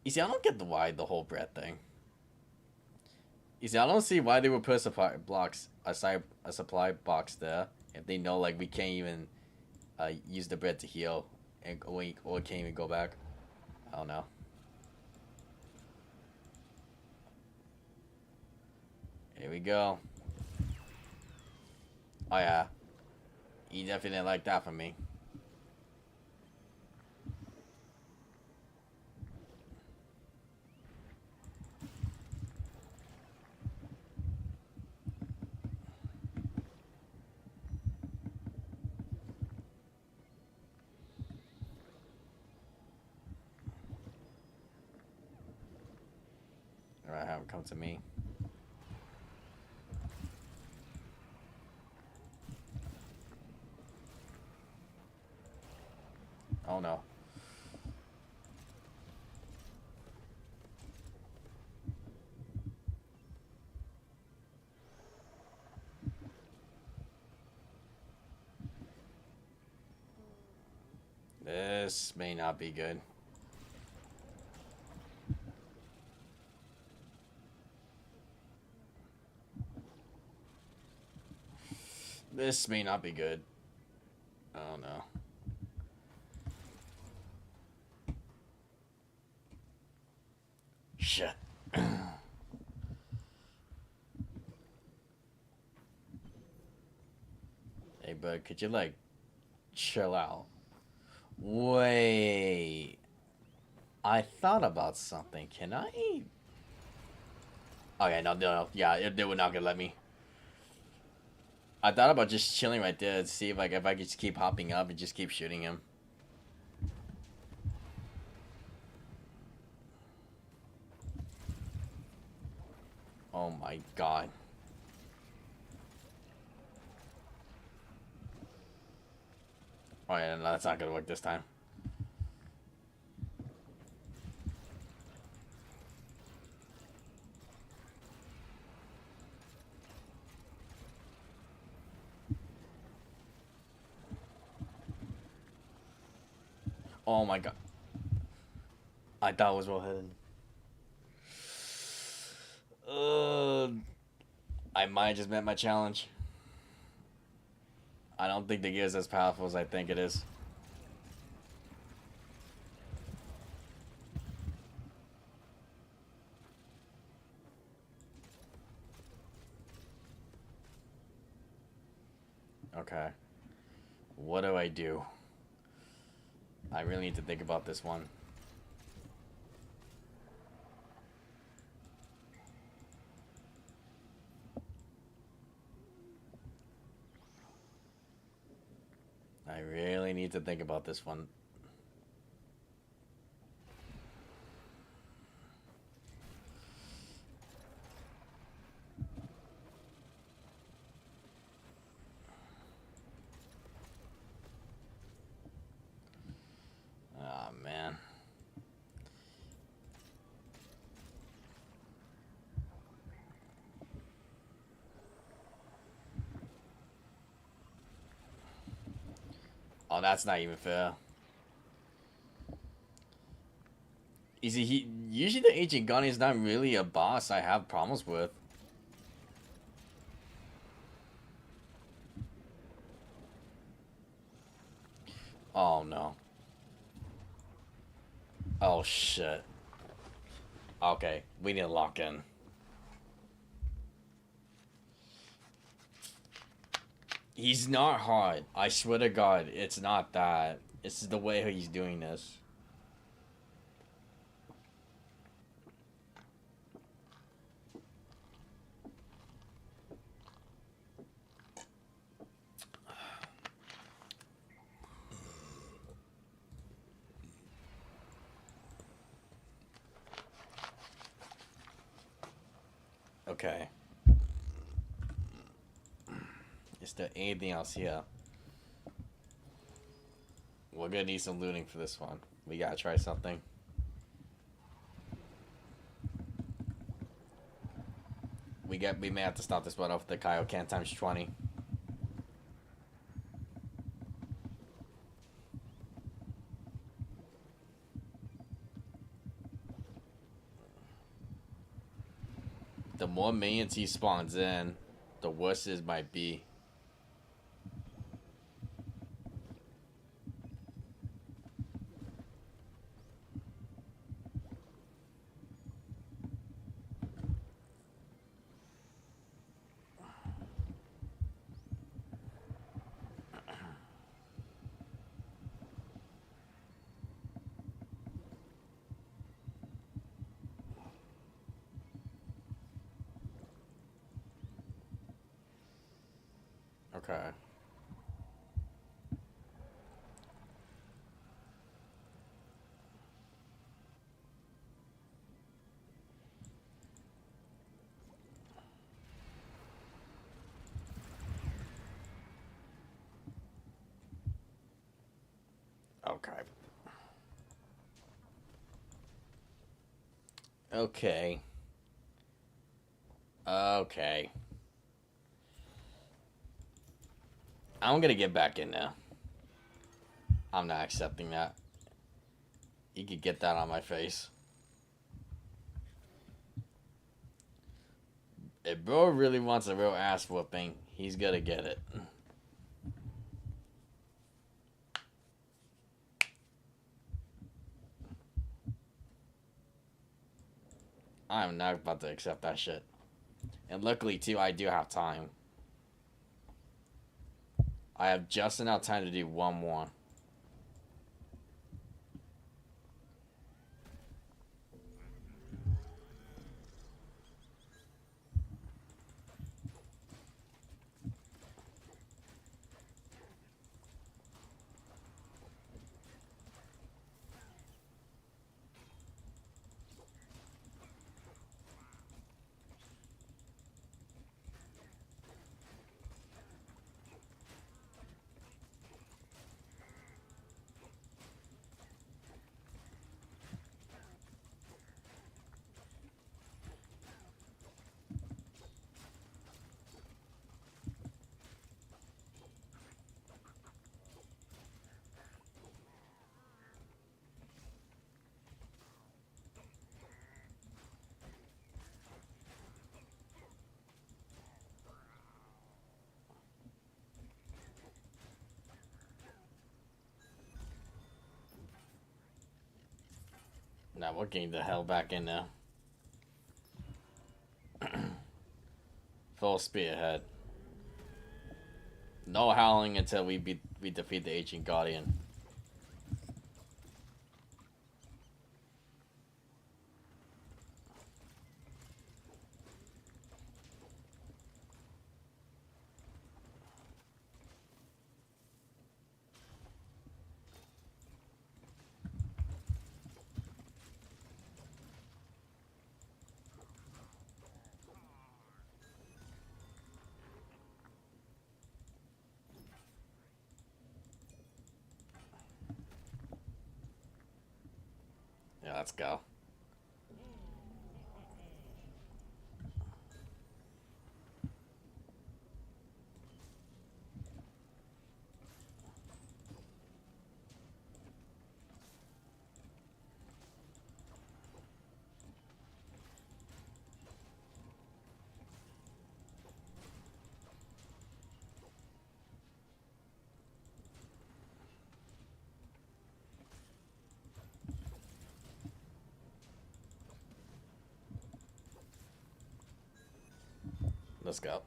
You see, I don't get the whole bread thing. You see, I don't see why they would put a supply box there if they know like we can't even use the bread to heal and or can't even go back. I don't know. Here we go. Oh yeah, you definitely didn't like that from me. Alright, have him come to me. Oh no. This may not be good. This may not be good. Oh no. Shit. Hey bud, could you like chill out? Wait. I thought about something. Can I? Okay, no. Yeah, they were not gonna let me. I thought about just chilling right there to see if like if I could just keep hopping up and just keep shooting him. Oh my god. Oh yeah, no, that's not gonna work this time. Oh my god. I thought it was well headed. I might have just met my challenge. I don't think the gear is as powerful as I think it is. Okay. What do I do? I really need to think about this one. I really need to think about this one. Oh, man. Oh, that's not even fair. You see, usually the Ancient Gunny is not really a boss I have problems with. Oh no. Oh shit. Okay, we need to lock in. He's not hard. I swear to God, it's not that. It's the way he's doing this. Okay. Is there anything else here? We're gonna need some looting for this one. We gotta try something. We may have to start this one off with the Kaioken times 20. The more minions he spawns in, the worse it might be. Okay. Okay. Okay. Okay. I'm gonna get back in now. I'm not accepting that. You could get that on my face. If bro really wants a real ass whooping, he's gonna get it. I'm not about to accept that shit. And luckily, too, I do have time. I have just enough time to do one more. Nah, we're getting the hell back in now. Full speed ahead. No howling until we defeat the Ancient Guardian. Yeah, let's go. Let's go.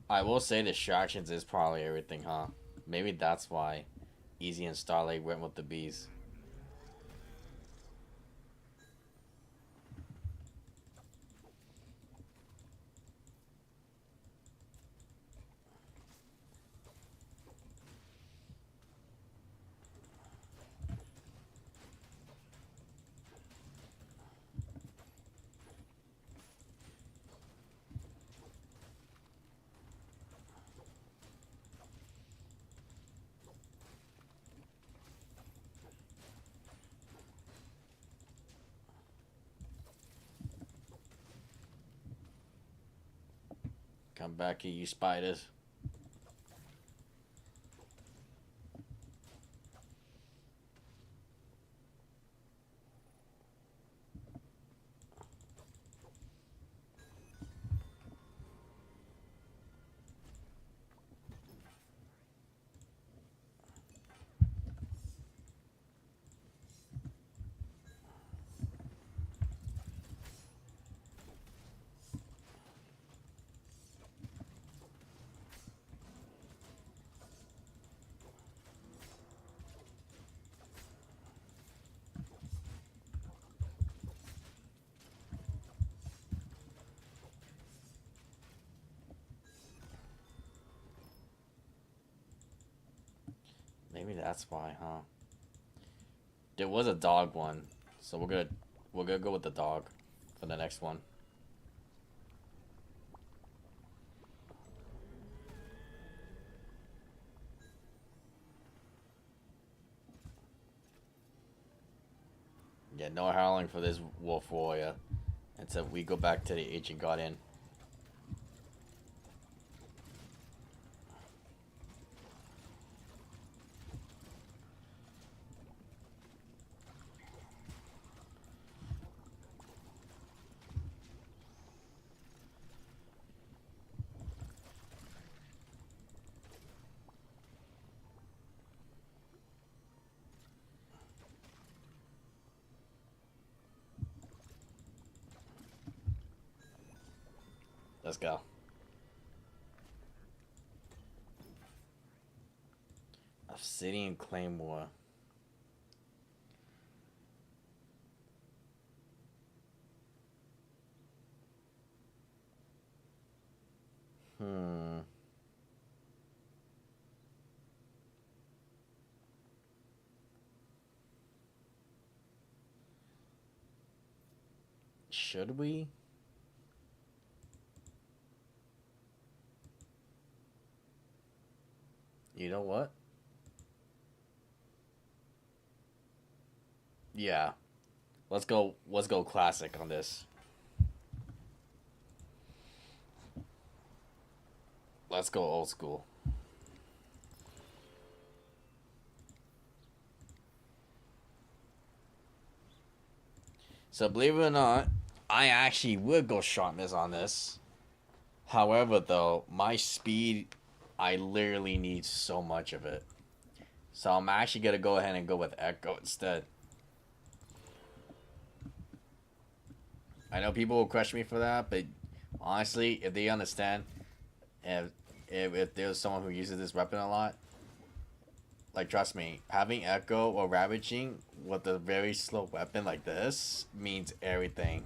I will say distractions is probably everything, huh? Maybe that's why Easy and Starlight went with the bees. Come back here, you spiders. Maybe that's why, huh? There was a dog one, so we're gonna go with the dog for the next one. Yeah, no howling for this wolf warrior until we go back to the Ancient Guardian. Let's go. Obsidian Claymore. Should we? You know what? Yeah. Let's go classic on this. Let's go old school. So believe it or not, I actually would go sharpness on this. However, though, my speed, I literally need so much of it. So I'm actually gonna go ahead and go with Echo instead. I know people will question me for that, but honestly, if they understand, if if there's someone who uses this weapon a lot, like trust me, having Echo or Ravaging with a very slow weapon like this means everything.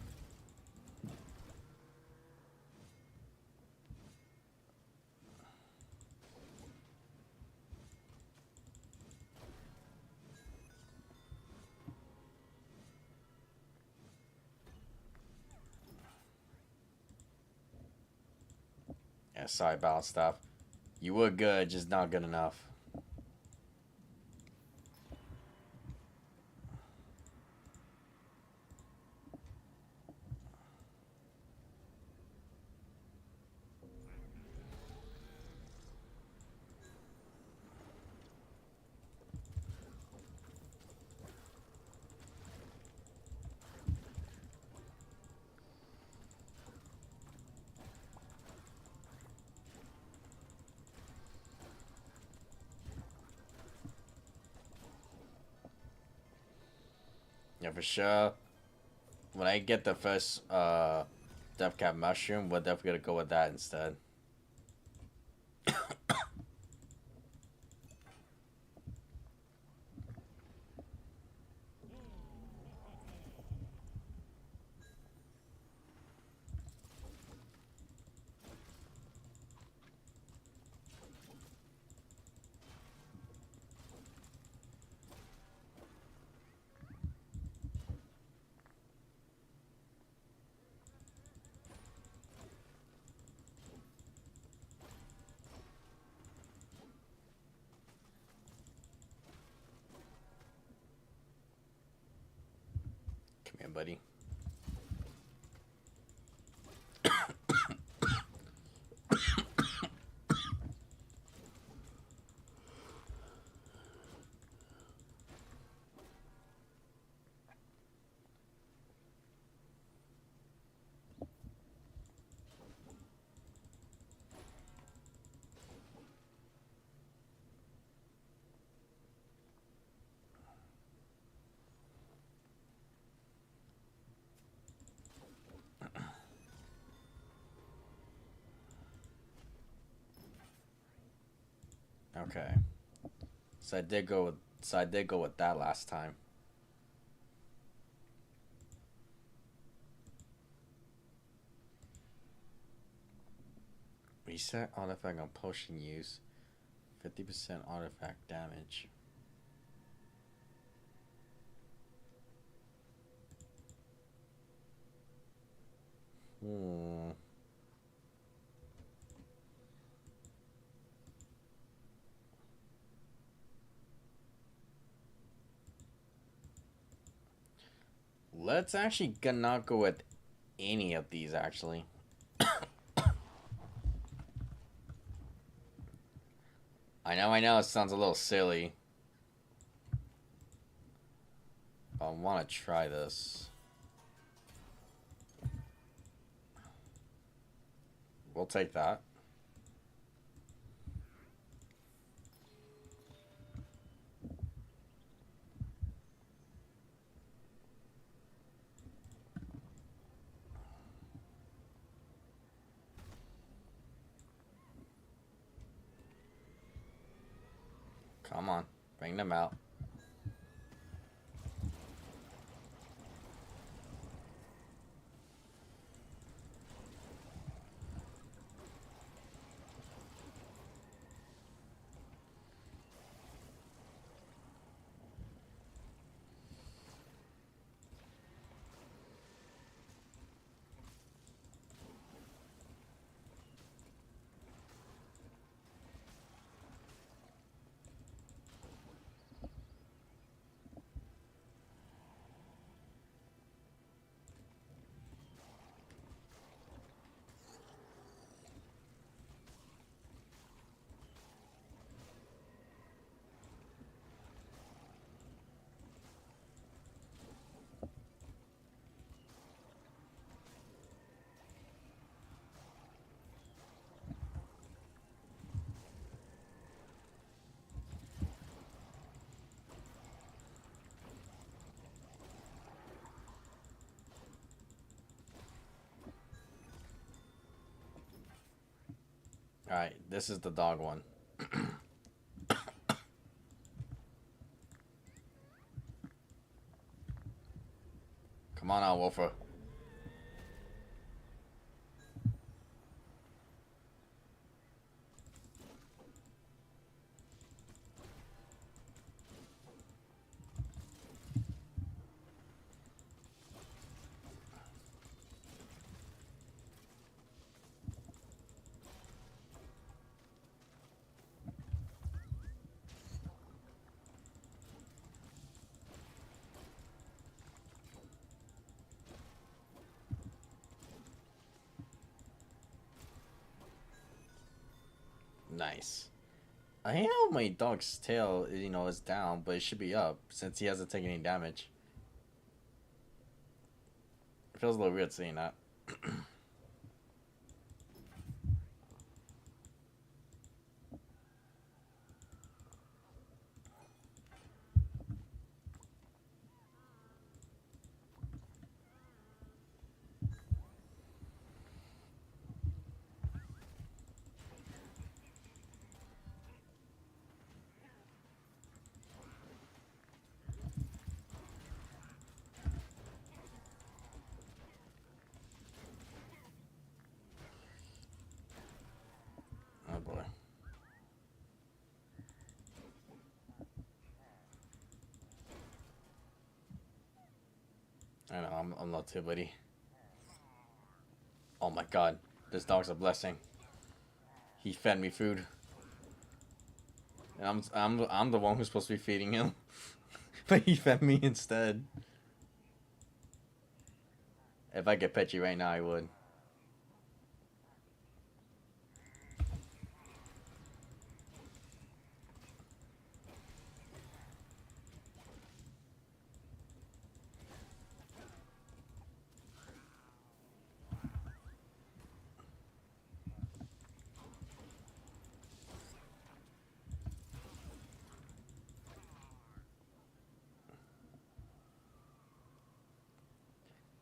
Yeah, sorry about stuff. You were good, just not good enough. Yeah, for sure. When I get the first Death Cap Mushroom, we're definitely gonna go with that instead. Come here, buddy. Okay. So I did go with that last time. Reset artifact on potion use. 50% artifact damage. Hmm. Let's actually not go with any of these actually. I know it sounds a little silly. But I want to try this. We'll take that. Come on, bring them out. Alright, this is the dog one. Come on out, Wolfer. Nice. I hate how my dog's tail, you know, is down, but it should be up since he hasn't taken any damage. It feels a little weird seeing that. Oh boy. I know, I'm not too, buddy. Oh my god, this dog's a blessing. He fed me food. And I'm the one who's supposed to be feeding him. But he fed me instead. If I could pet you right now, I would.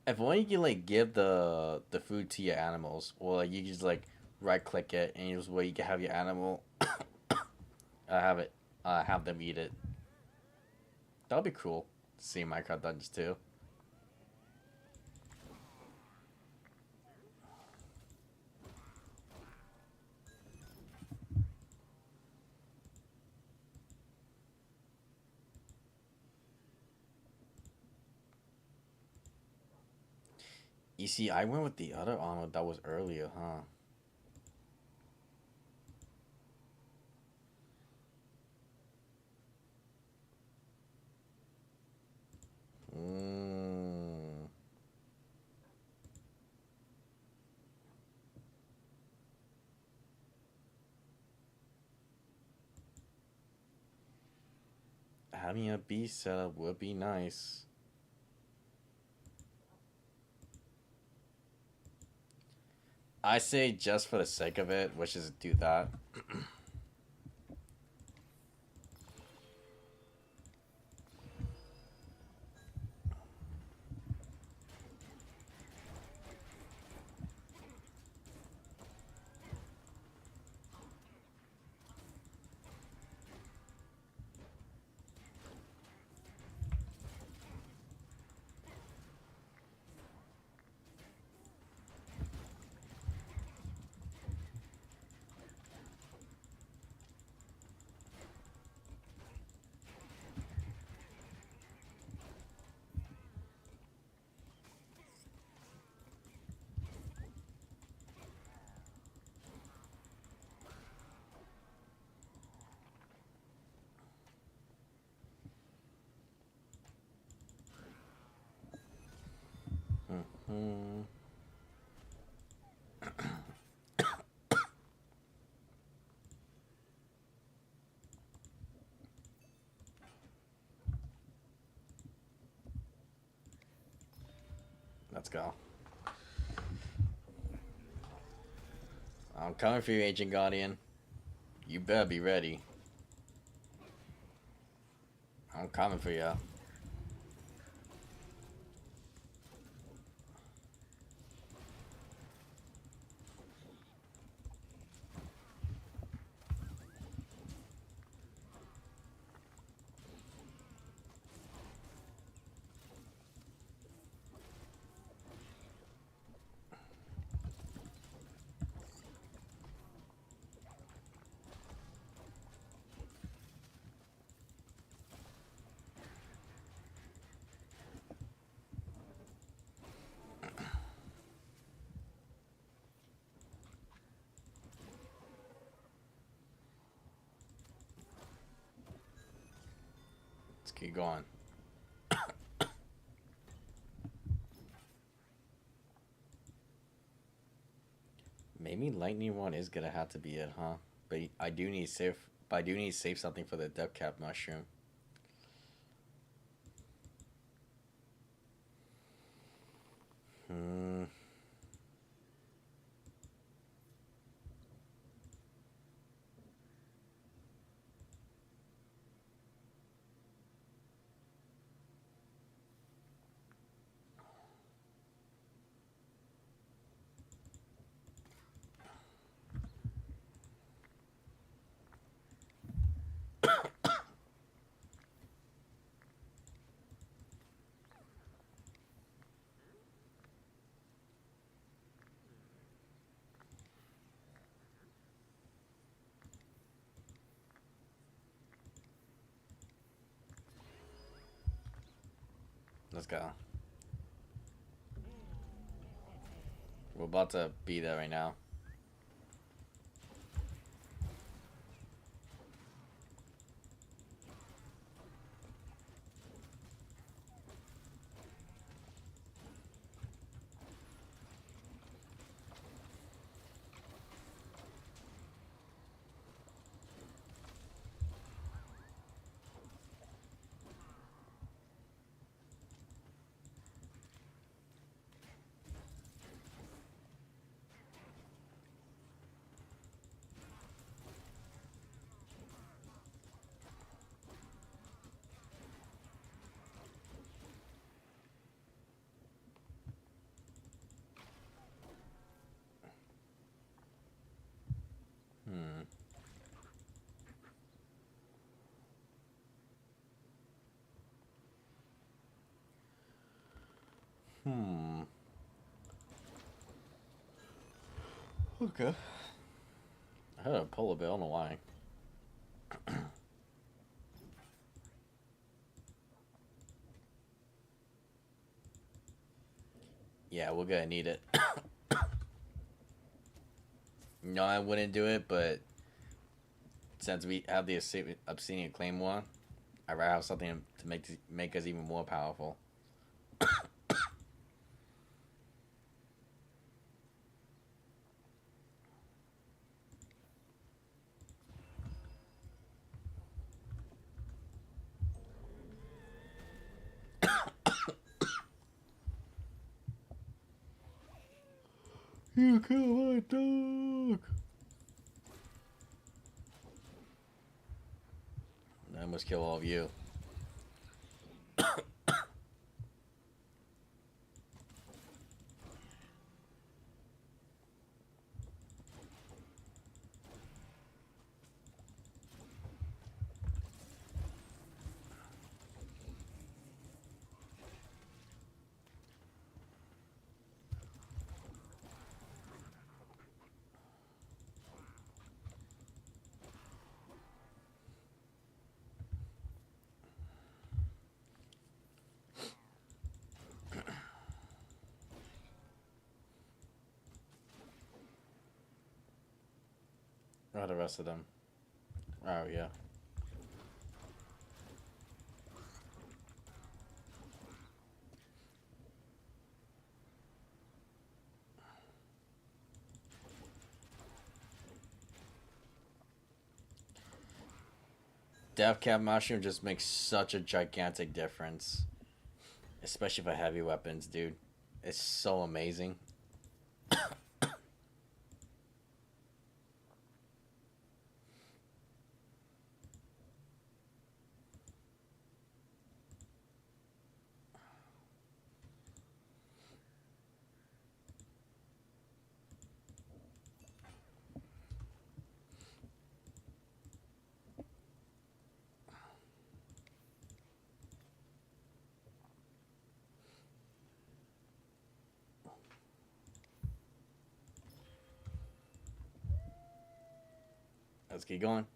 If only you can like give the food to your animals, or like you just like right click it and just where you can have your animal have it have them eat it. That'll be cool. See Minecraft Dungeons too. You see, I went with the other armor that was earlier, huh? Mm. Having a beast setup would be nice. I say just for the sake of it, which is do that. Hmm. Let's go. I'm coming for you, Ancient Guardian. You better be ready. I'm coming for you. Let's keep going. Maybe lightning one is gonna have to be it, huh? But I do need save. But I do need to save something for the depth cap mushroom. Hmm. Let's go. We're about to be there right now. Hmm. Hmm. Okay. I heard a polar bear. I don't know why. Yeah, we're gonna need it. No, I wouldn't do it, but since we have the Obsidian Claim one, I'd rather have something to make us even more powerful. You kill my dog! I must kill all of you. Where are the rest of them? Oh, yeah. Death Cap Mushroom just makes such a gigantic difference. Especially for heavy weapons, dude. It's so amazing. Let's keep going.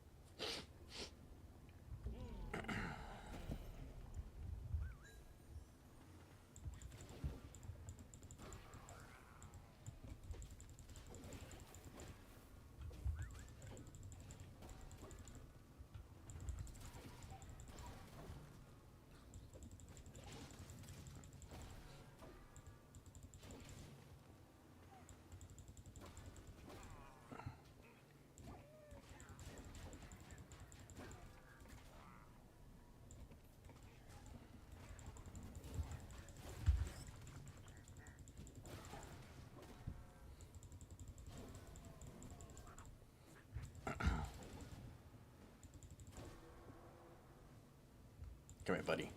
Come here, buddy.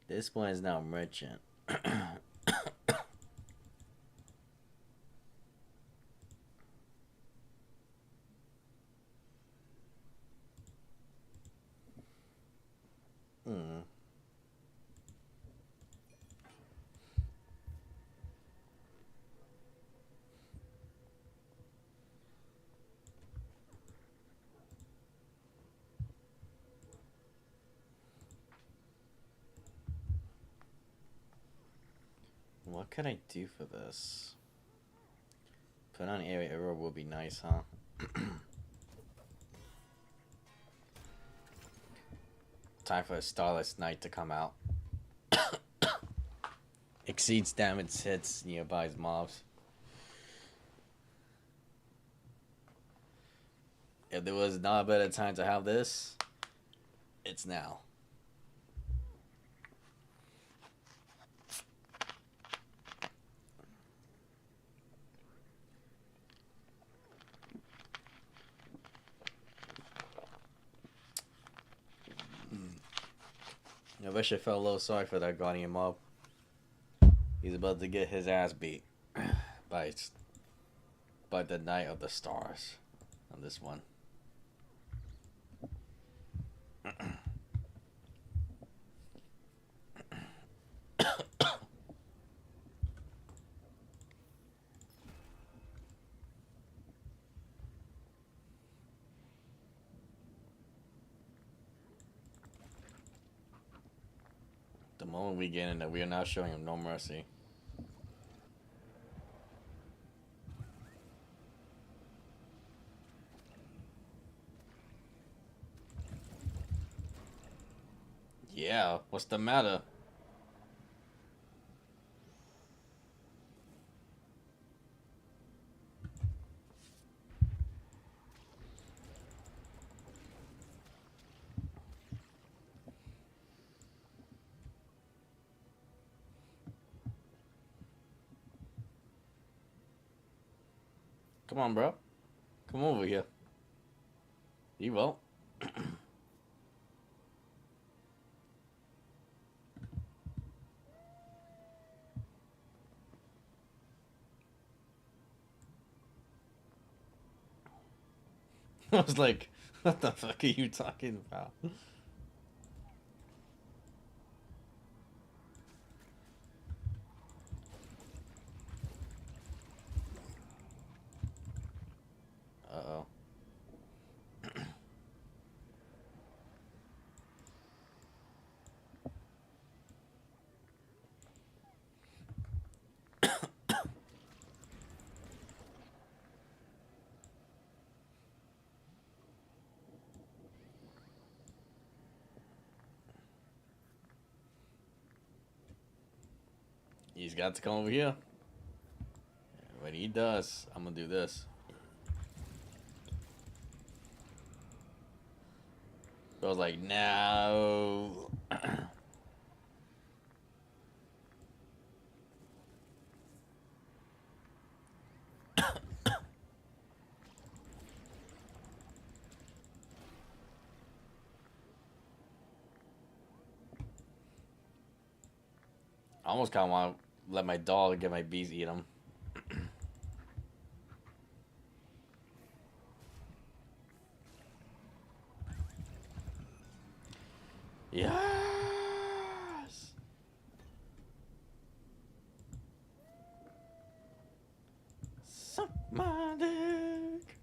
This one is now merchant. What could I do for this? Put on area error will be nice, huh? Time for a Starless Knight to come out. Exceeds damage hits nearby mobs. If there was not a better time to have this, it's now. I wish I felt a little sorry for that Guardian mob. He's about to get his ass beat by the Knight of the Stars on this one. The moment we get in there, we are now showing him no mercy. Yeah, what's the matter? Come on, bro. Come over here. You won't. I was like, what the fuck are you talking about? Uh-oh. He's got to come over here. When he does, I'm gonna do this. So I was like, no. I almost kind of want to let my dog get my bees eat them. Yes. Suck my dick.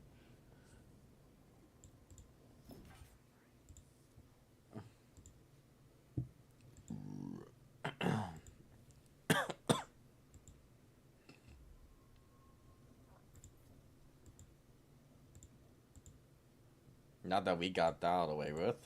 Not that we got that out of the way with.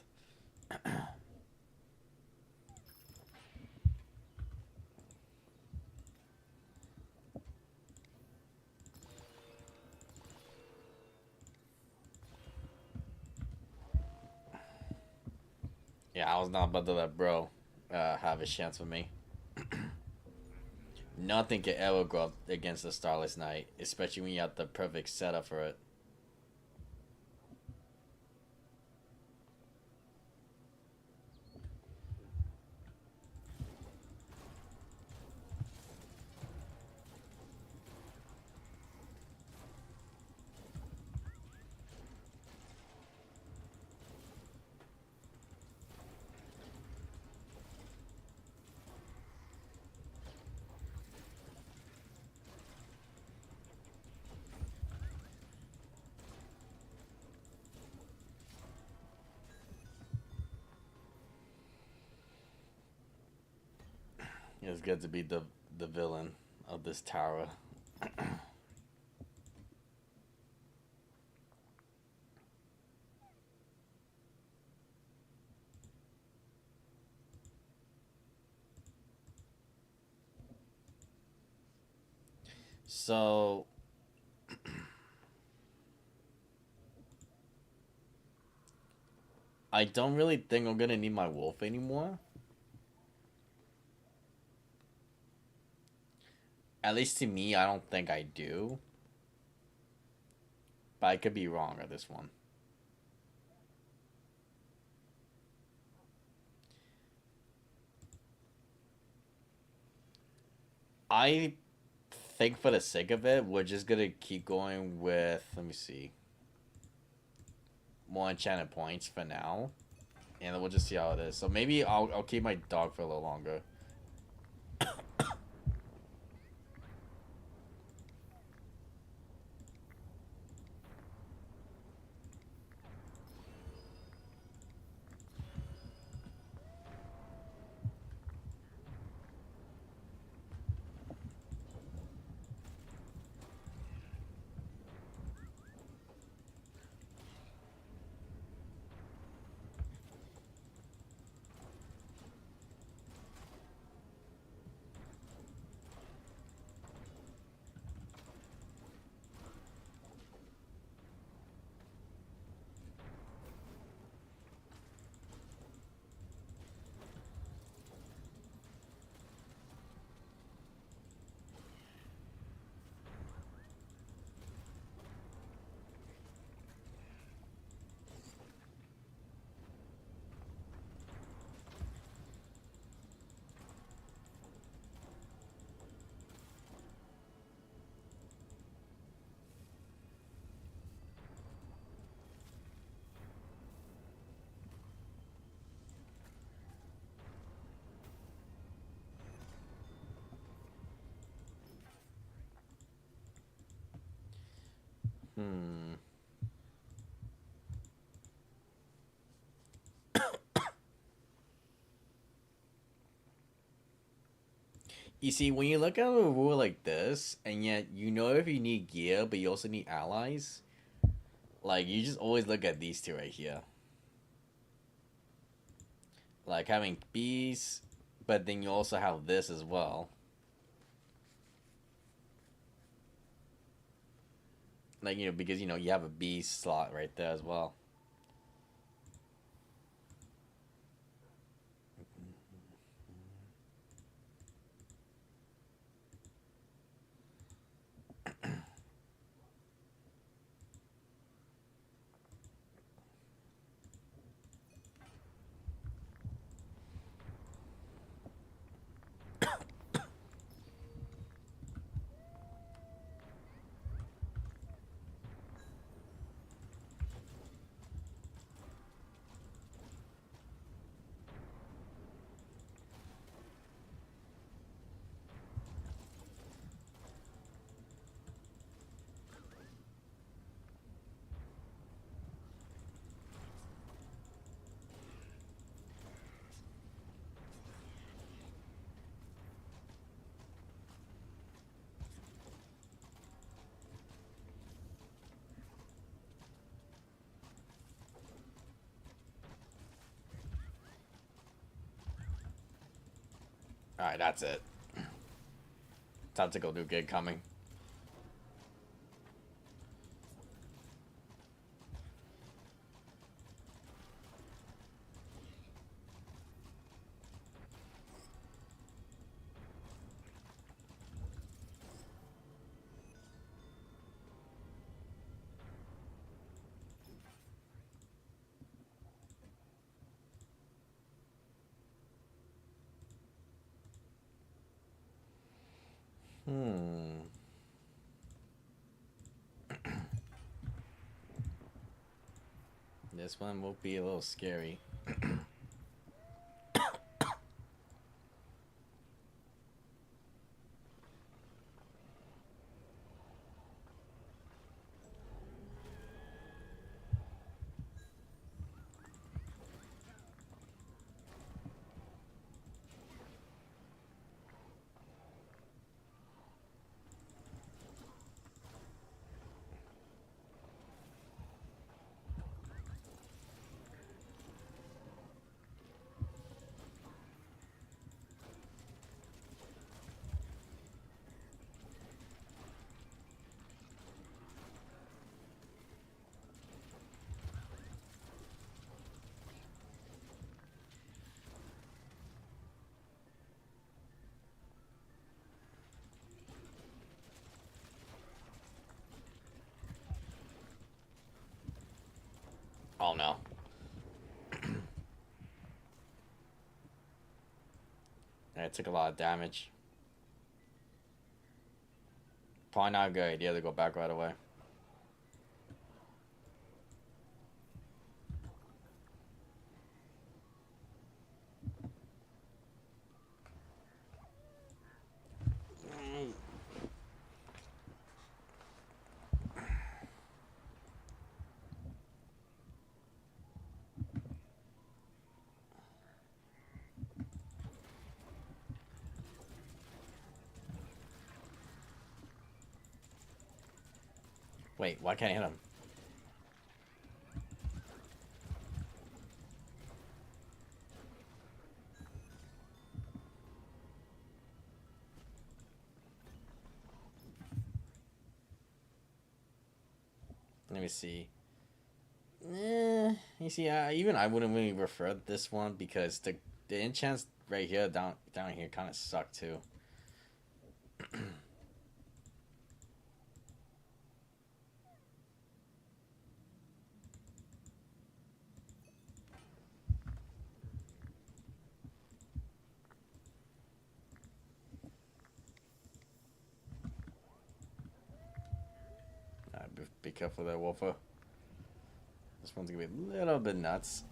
Yeah, I was not about to let bro have a chance with me. Nothing can ever go up against the Starless Knight, especially when you have the perfect setup for it. It's good to be the villain of this tower. So I don't really think I'm gonna need my wolf anymore. At least to me, I don't think I do. But I could be wrong on this one. I think for the sake of it, we're just gonna keep going with, let me see, more enchanted points for now. And then we'll just see how it is. So maybe I'll keep my dog for a little longer. Hmm. You see, when you look at a rule like this, and yet you know if you need gear, but you also need allies, like, you just always look at these two right here. Like, having bees, but then you also have this as well. Like, you know, because, you know, you have a bee slot right there as well. Alright, that's it. Tactical new gig coming. Hmm. This one will be a little scary. Oh no. I took a lot of damage. Probably not a good idea to go back right away. Wait, why can't I hit him? Let me see. You see, even I wouldn't really prefer this one because the enchants right here down here kind of suck too. Be careful there, Wolfer. This one's gonna be a little bit nuts.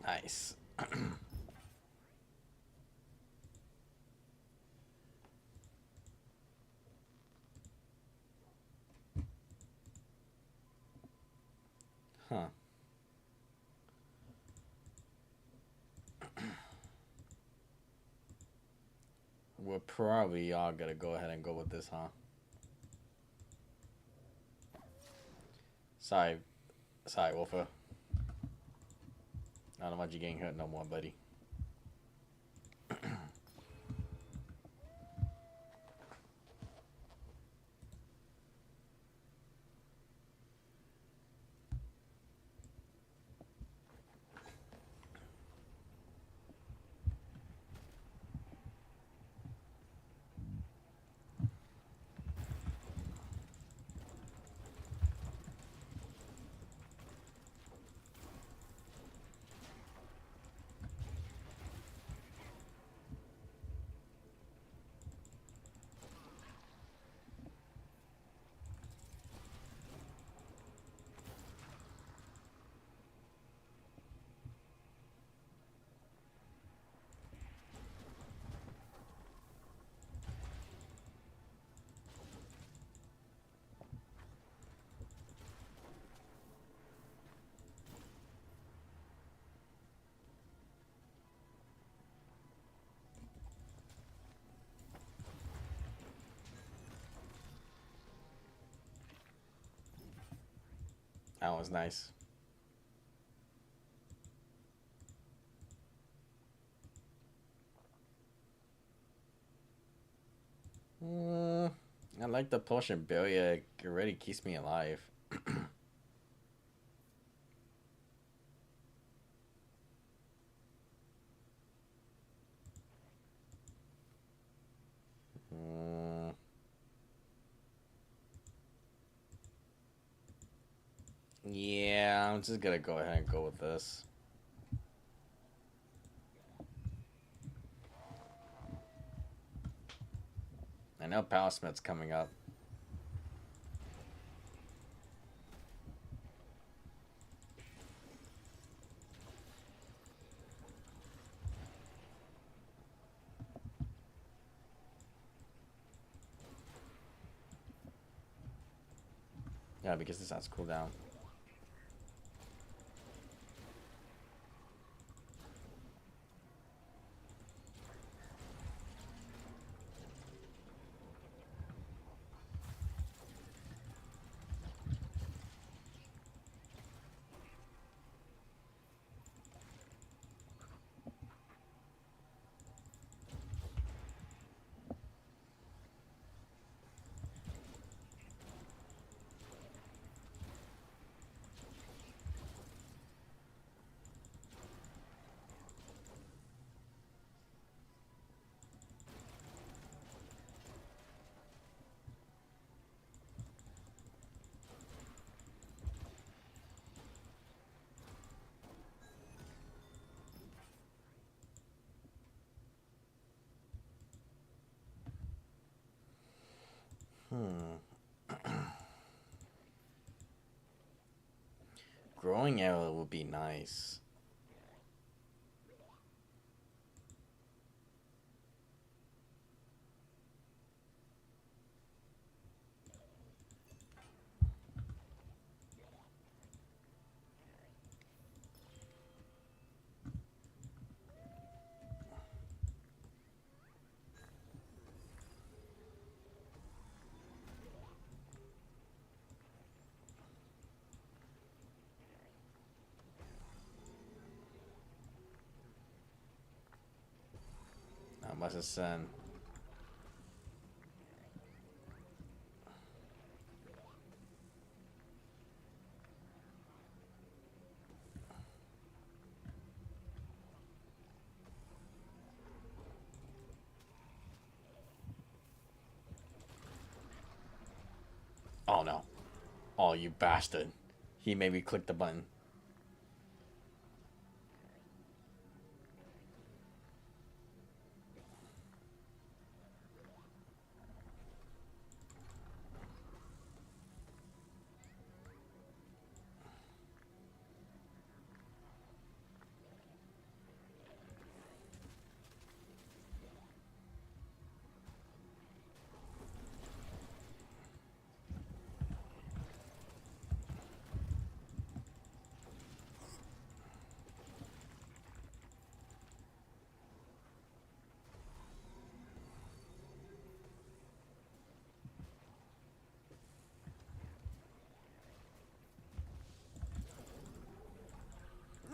Nice. Huh. We're probably all gonna go ahead and go with this, huh? Sorry, Wolfer. I don't want you getting hurt no more, buddy. That was nice. I like the potion barrier. It already keeps me alive. Mm, yeah, I'm just gonna go ahead and go with this. I know Power Smith's coming up. Yeah, because this has cooldown. Growing arrow would be nice. Not much to send. Oh no. Oh, you bastard. He made me click the button.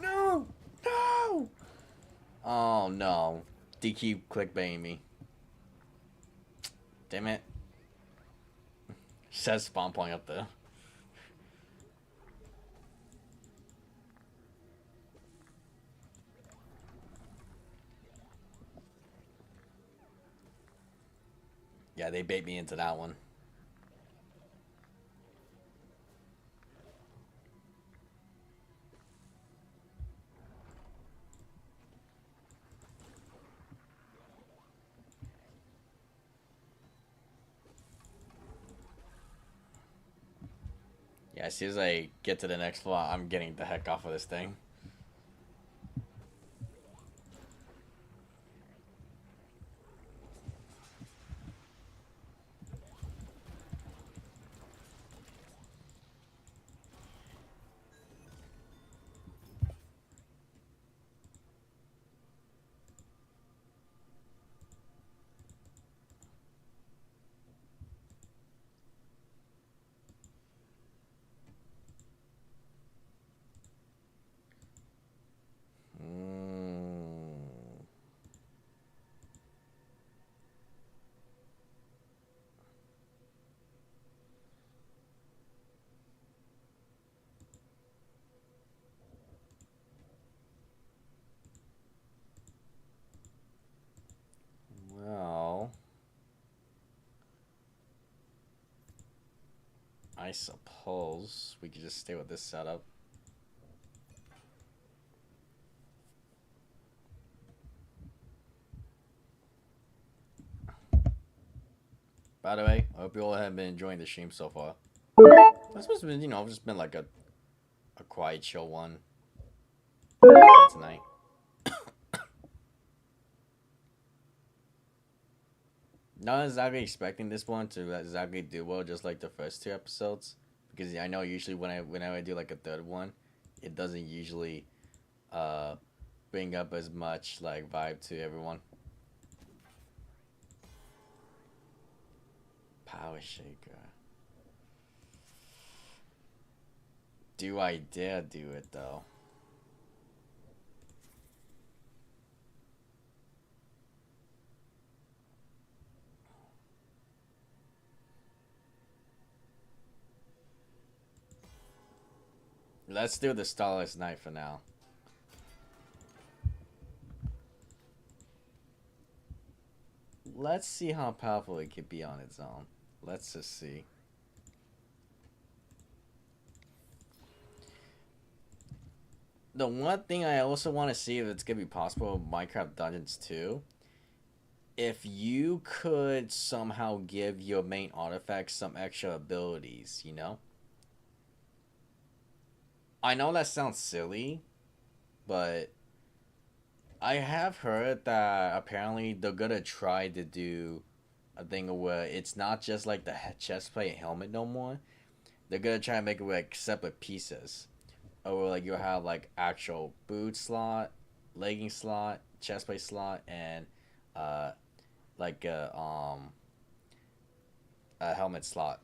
No! No! Oh no. They keep clickbaiting me. Damn it. Says spawn point up there. Yeah, they bait me into that one. Yeah, as soon as I get to the next floor, I'm getting the heck off of this thing. I suppose we could just stay with this setup. By the way, I hope you all have been enjoying the stream so far. This has been, just been like a quiet, chill one tonight. Not exactly expecting this one to exactly do well, just like the first two episodes, because I know usually whenever I do like a third one, it doesn't usually bring up as much like vibe to everyone. Power shaker. Do I dare do it though? Let's do the Starless Night for now. Let's see how powerful it could be on its own. Let's just see. The one thing I also want to see if it's going to be possible in Minecraft Dungeons 2, if you could somehow give your main artifact some extra abilities, you know? I know that sounds silly, but I have heard that apparently they're gonna try to do a thing where it's not just like the chestplate and helmet no more. They're gonna try and make it with like separate pieces. Or like you'll have like actual boot slot, legging slot, chestplate slot, and like a helmet slot.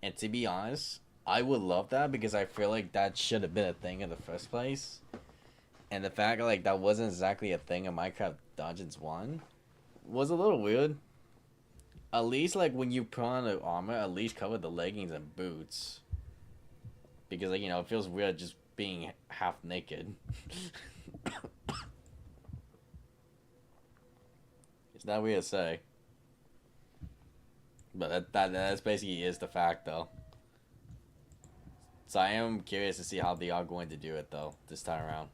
And to be honest, I would love that because I feel like that should have been a thing in the first place. And the fact like that wasn't exactly a thing in Minecraft Dungeons 1 was a little weird. At least like when you put on the armor, at least cover the leggings and boots. Because like, it feels weird just being half naked. It's not weird to say. But that's basically is the fact though. So I am curious to see how they are going to do it though this time around.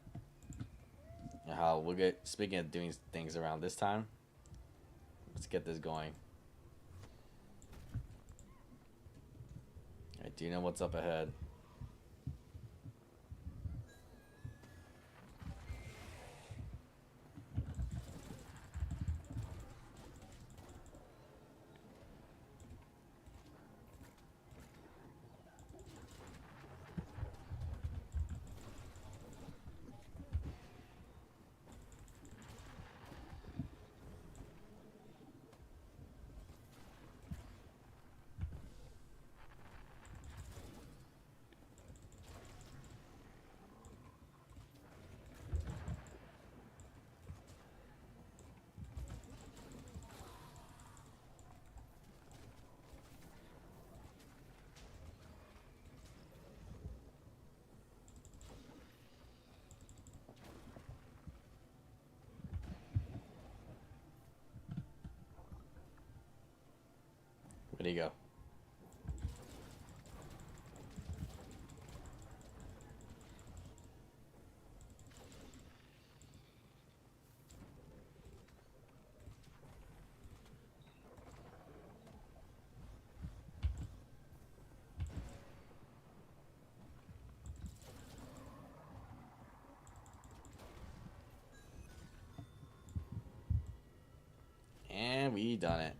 And how we'll get, speaking of doing things around this time, let's get this going. I do know what's up ahead. Where'd he go? And we done it.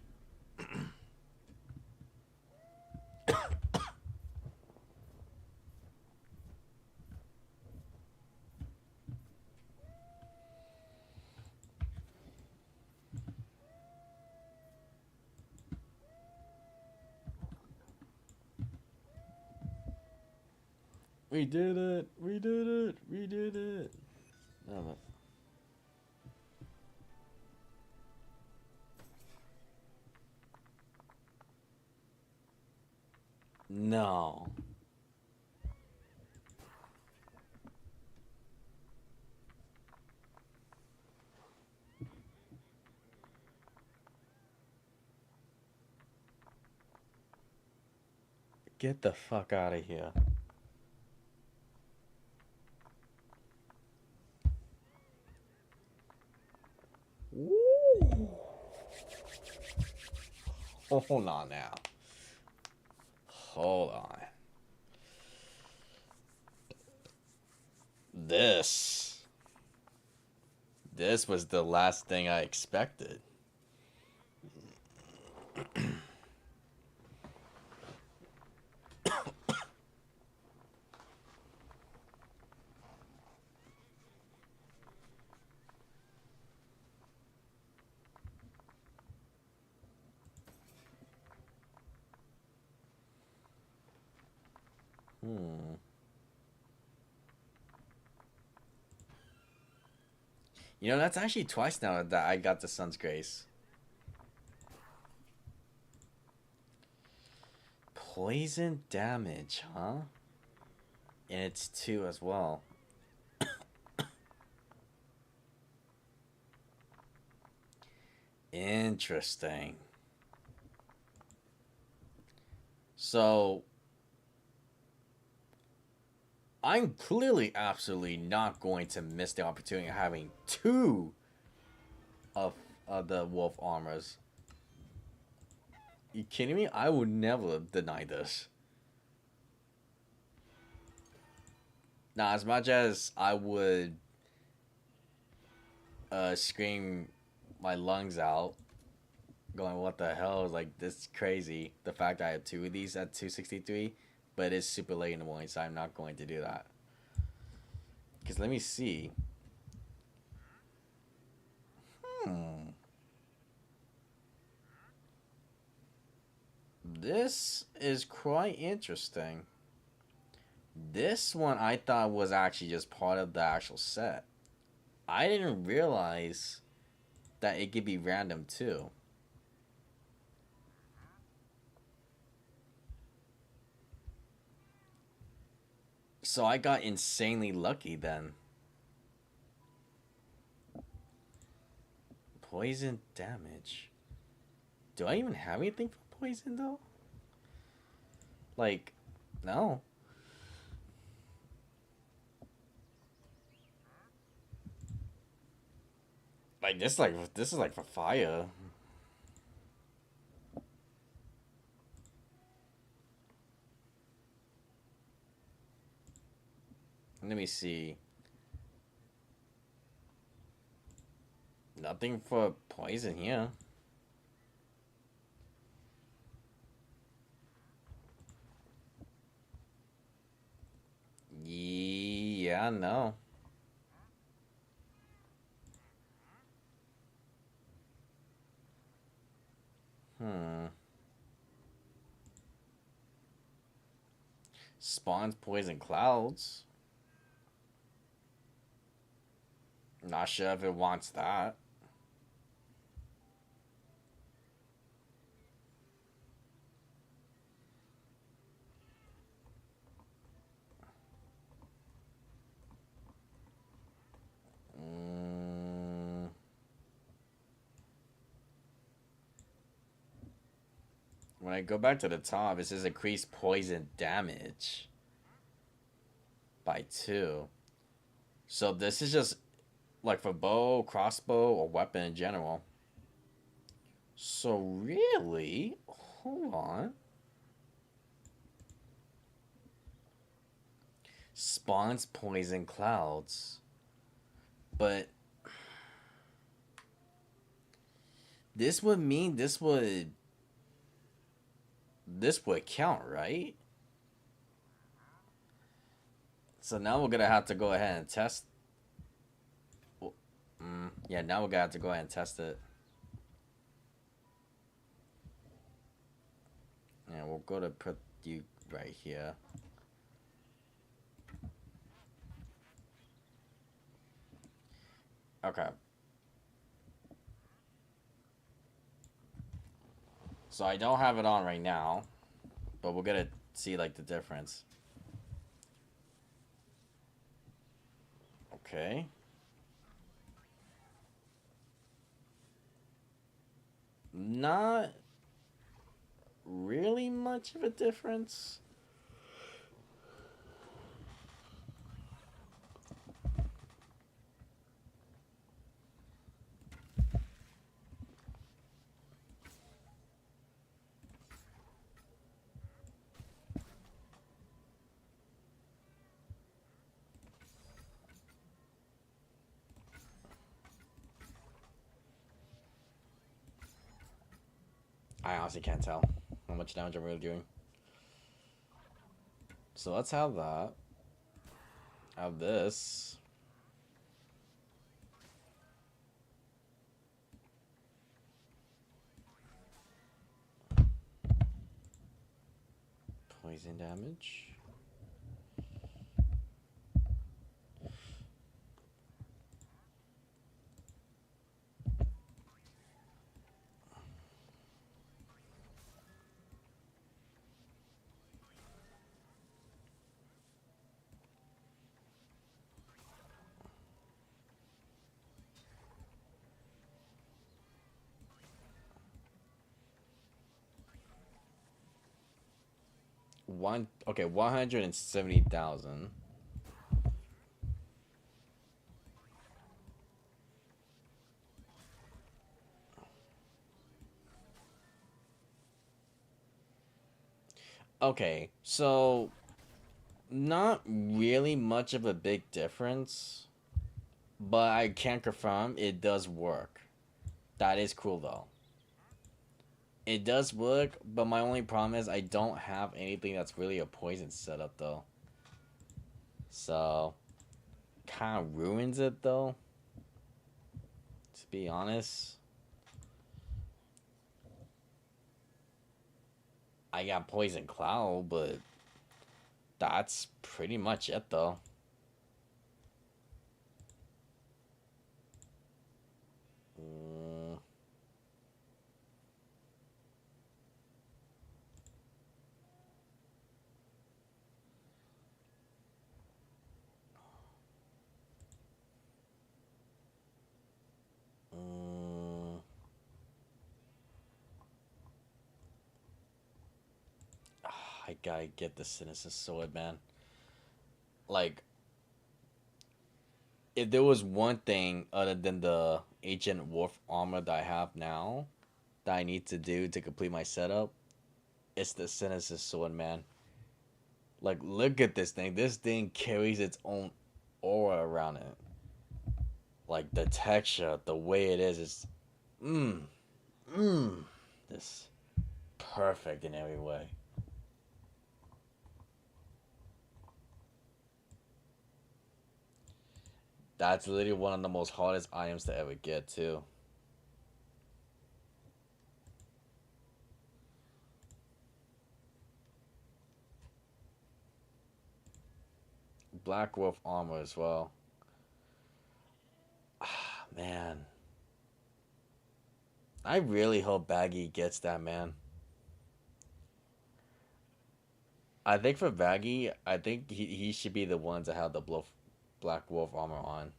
We did it! We did it! We did it! Oh, no. Get the fuck out of here. Ooh. Hold on now. Hold on. This was the last thing I expected. You know, that's actually twice now that I got the Sun's Grace. Poison damage, huh? And it's 2 as well. Interesting. So, I'm clearly absolutely not going to miss the opportunity of having 2 of the wolf armors. You kidding me? I would never deny this. Now, as much as I would scream my lungs out, going, what the hell? Like, this is crazy. The fact that I have 2 of these at 263, but it's super late in the morning, so I'm not going to do that. Because let me see. This is quite interesting. This one I thought was actually just part of the actual set. I didn't realize that it could be random too. So I got insanely lucky then. Poison damage. Do I even have anything for poison though? Like, no. Like this is like for fire. Let me see. Nothing for poison here. Yeah, no. Spawns poison clouds. Not sure if it wants that. When I go back to the top, it says increase poison damage by 2. So this is just like for bow, crossbow, or weapon in general. So really, hold on. Spawns poison clouds. But this would mean this would count, right? So now we're gonna have to go ahead and test. Yeah, now we're gonna have to go ahead and test it. Yeah, we'll go to put you right here. Okay. So I don't have it on right now, but we're gonna see like the difference. Okay. Not really much of a difference. I honestly can't tell how much damage I'm really doing. So let's have that. Have this. Poison damage. Okay, 170,000. Okay, so not really much of a big difference, but I can confirm it does work. That is cool though. It does work, but my only problem is I don't have anything that's really a poison setup though. So, kind of ruins it though, to be honest. I got Poison Cloud, but that's pretty much it though. Mm, mm, I gotta get the Sinister Sword, man. Like, if there was one thing other than the Agent Wolf armor that I have now that I need to do to complete my setup, it's the Sinister Sword, man. Like, look at this thing. This thing carries its own aura around it. Like, the texture, the way it is mmm, mmm, this perfect in every way. That's literally one of the most hardest items to ever get, too. Black Wolf armor as well. Ah, man. I really hope Baggy gets that, man. I think for Baggy, I think he should be the one to have the Black Wolf armor on.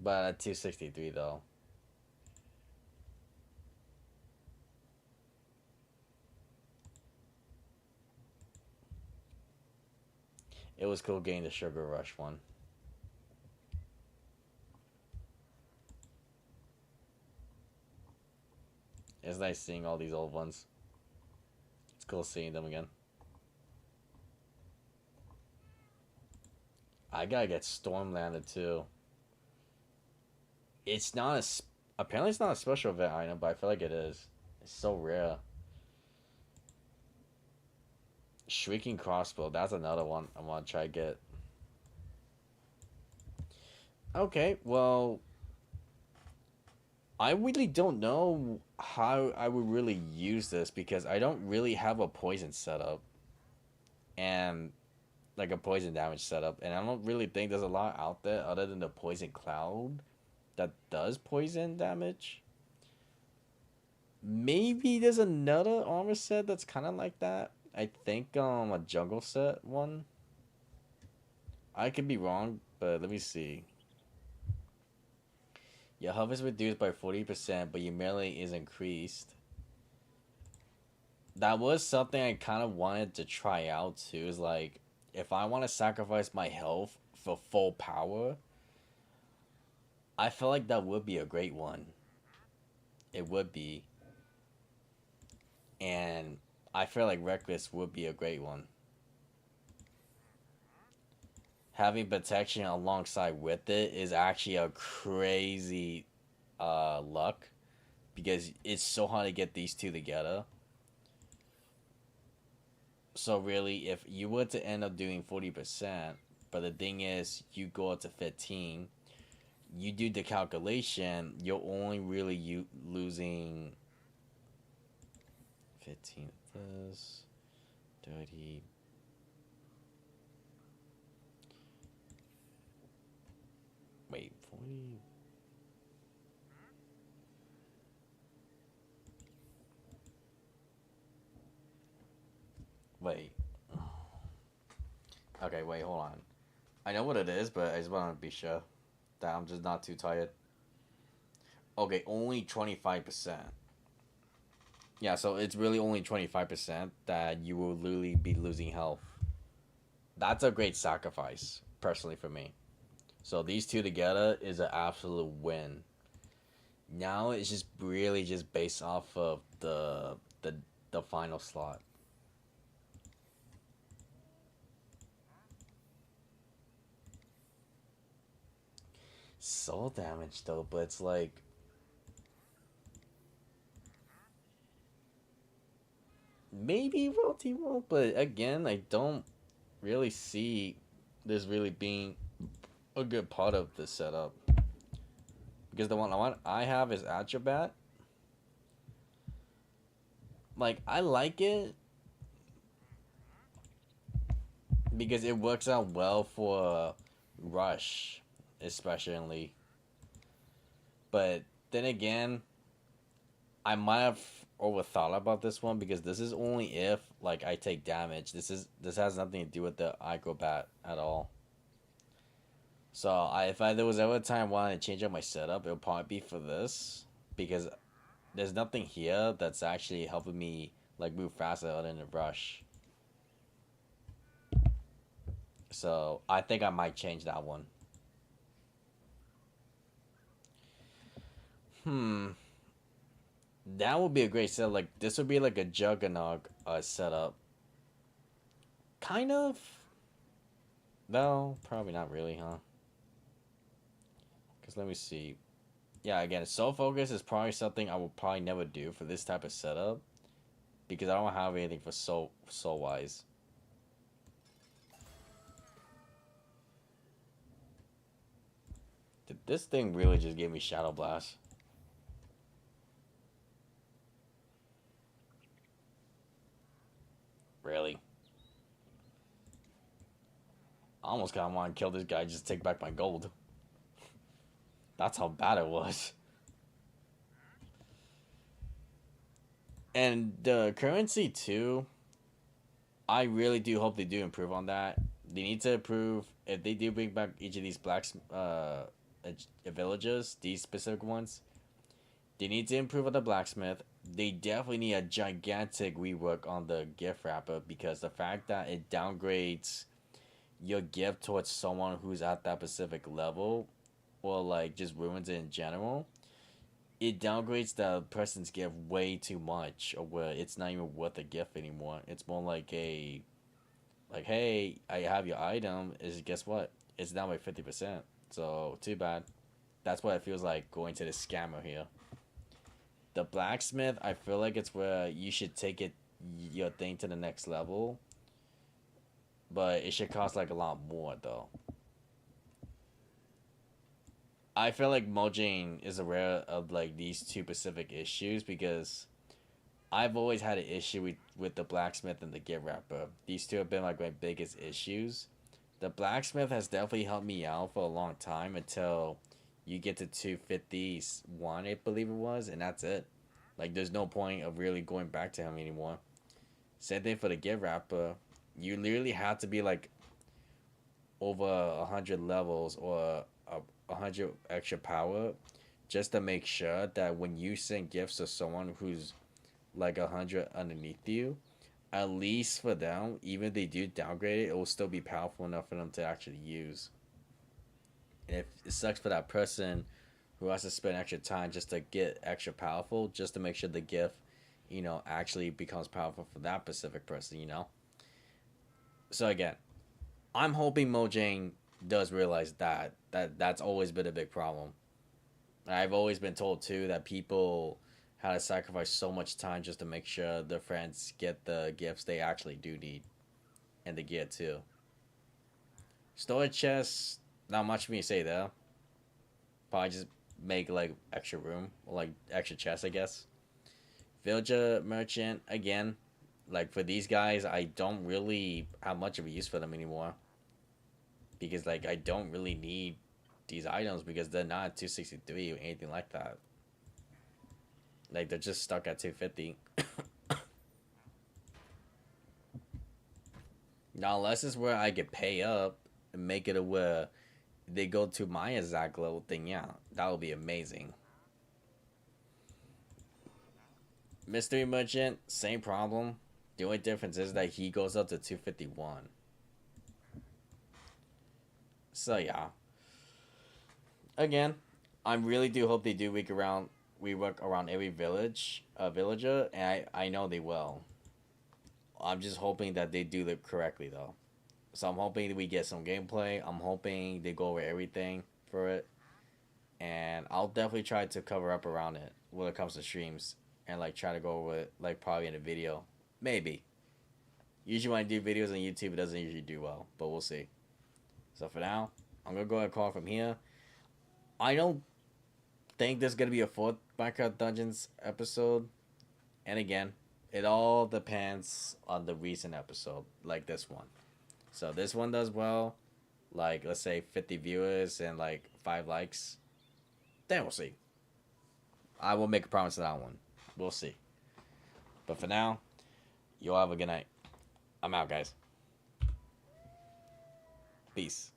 But at 263, though. It was cool getting the Sugar Rush one. It's nice seeing all these old ones. It's cool seeing them again. I gotta get Stormlanded too. It's not a. Apparently, it's not a special event item, but I feel like it is. It's so rare. Shrieking Crossbow. That's another one I want to try to get. Okay, well, I really don't know how I would really use this because I don't really have a poison setup and like a poison damage setup, and I don't really think there's a lot out there other than the Poison Cloud that does poison damage. Maybe there's another armor set that's kind of like that. I think a jungle set one. I could be wrong, but let me see. Your health is reduced by 40%, but your melee is increased. That was something I kind of wanted to try out too. Is like, if I want to sacrifice my health for full power, I feel like that would be a great one. It would be. And I feel like Reckless would be a great one. Having protection alongside with it is actually a crazy luck because it's so hard to get these two together. So really, if you were to end up doing 40%, but the thing is, you go up to 15, you do the calculation, you're only really losing 15 of this, 30. Wait, 40. Wait. Okay, wait, hold on. I know what it is, but I just want to be sure that I'm just not too tired. Okay, only 25%. Yeah, so it's really only 25% that you will literally be losing health. That's a great sacrifice, personally, for me. So these two together is an absolute win. Now it's just really just based off of the final slot. Soul damage though, but it's like maybe royalty won't, but again, I don't really see this really being a good part of this setup. Because the one I have is Atrobat. Like, I like it because it works out well for Rush, especially. But then again, I might have overthought about this one because this is only if like I take damage. This has nothing to do with the acrobat at all. So if there was ever a time I wanted to change up my setup, it would probably be for this because there's nothing here that's actually helping me like move faster other than the rush. So I think I might change that one. That would be a great setup. Like this would be like a juggernaut setup. Kind of. No, probably not really, huh? Because let me see. Yeah, again, soul focus is probably something I will probably never do for this type of setup because I don't have anything for soul wise. Did this thing really just give me Shadow Blast? Really? I almost kind of want to kill this guy just to take back my gold. That's how bad it was. And the currency too, I really do hope they do improve on that. They need to improve if they do bring back each of these villages, these specific ones. They need to improve on the blacksmith. They definitely need a gigantic rework on the gift wrapper because the fact that it downgrades your gift towards someone who's at that specific level or like just ruins it in general, it downgrades the person's gift way too much or where it's not even worth a gift anymore. It's more like hey, I have your item, is guess what? It's down by 50%. So too bad. That's what it feels like going to the scammer here. The blacksmith, I feel like it's where you should take your thing to the next level. But it should cost like a lot more though. I feel like Mojang is aware of like these two specific issues because I've always had an issue with the blacksmith and the gift wrapper. These two have been like my biggest issues. The blacksmith has definitely helped me out for a long time until you get to 251, I believe it was, and that's it. Like there's no point of really going back to him anymore. Same thing for the gift wrapper. You literally have to be like over 100 levels or 100 extra power just to make sure that when you send gifts to someone who's like 100 underneath you, at least for them, even if they do downgrade it, it will still be powerful enough for them to actually use. And if it sucks for that person who has to spend extra time just to get extra powerful, just to make sure the gift, actually becomes powerful for that specific person. So again, I'm hoping Mojang does realize that's always been a big problem. I've always been told too that people had to sacrifice so much time just to make sure their friends get the gifts they actually do need and the gear too. Storage chests, not much for me to say there. Probably just make like extra room or like extra chests, I guess. Villager merchant again, like for these guys, I don't really have much of a use for them anymore because like I don't really need these items because they're not 263 or anything like that. Like they're just stuck at 250. Now, unless it's where I could pay up and make it a where they go to my exact level thing, yeah, that would be amazing. Mystery Merchant, same problem. The only difference is that he goes up to 251. So yeah. Again, I really do hope they do work around every villager, and I know they will. I'm just hoping that they do it correctly though. So I'm hoping that we get some gameplay. I'm hoping they go over everything for it. And I'll definitely try to cover up around it when it comes to streams. And like try to go over it like probably in a video. Maybe. Usually when I do videos on YouTube it doesn't usually do well. But we'll see. So for now, I'm gonna go ahead and call it from here. I don't think there's gonna be a fourth Minecraft Dungeons episode. And again, it all depends on the recent episode, like this one. So this one does well, like let's say 50 viewers and like 5 likes. Then we'll see. I will make a promise to that one. We'll see. But for now, you all have a good night. I'm out, guys. Peace.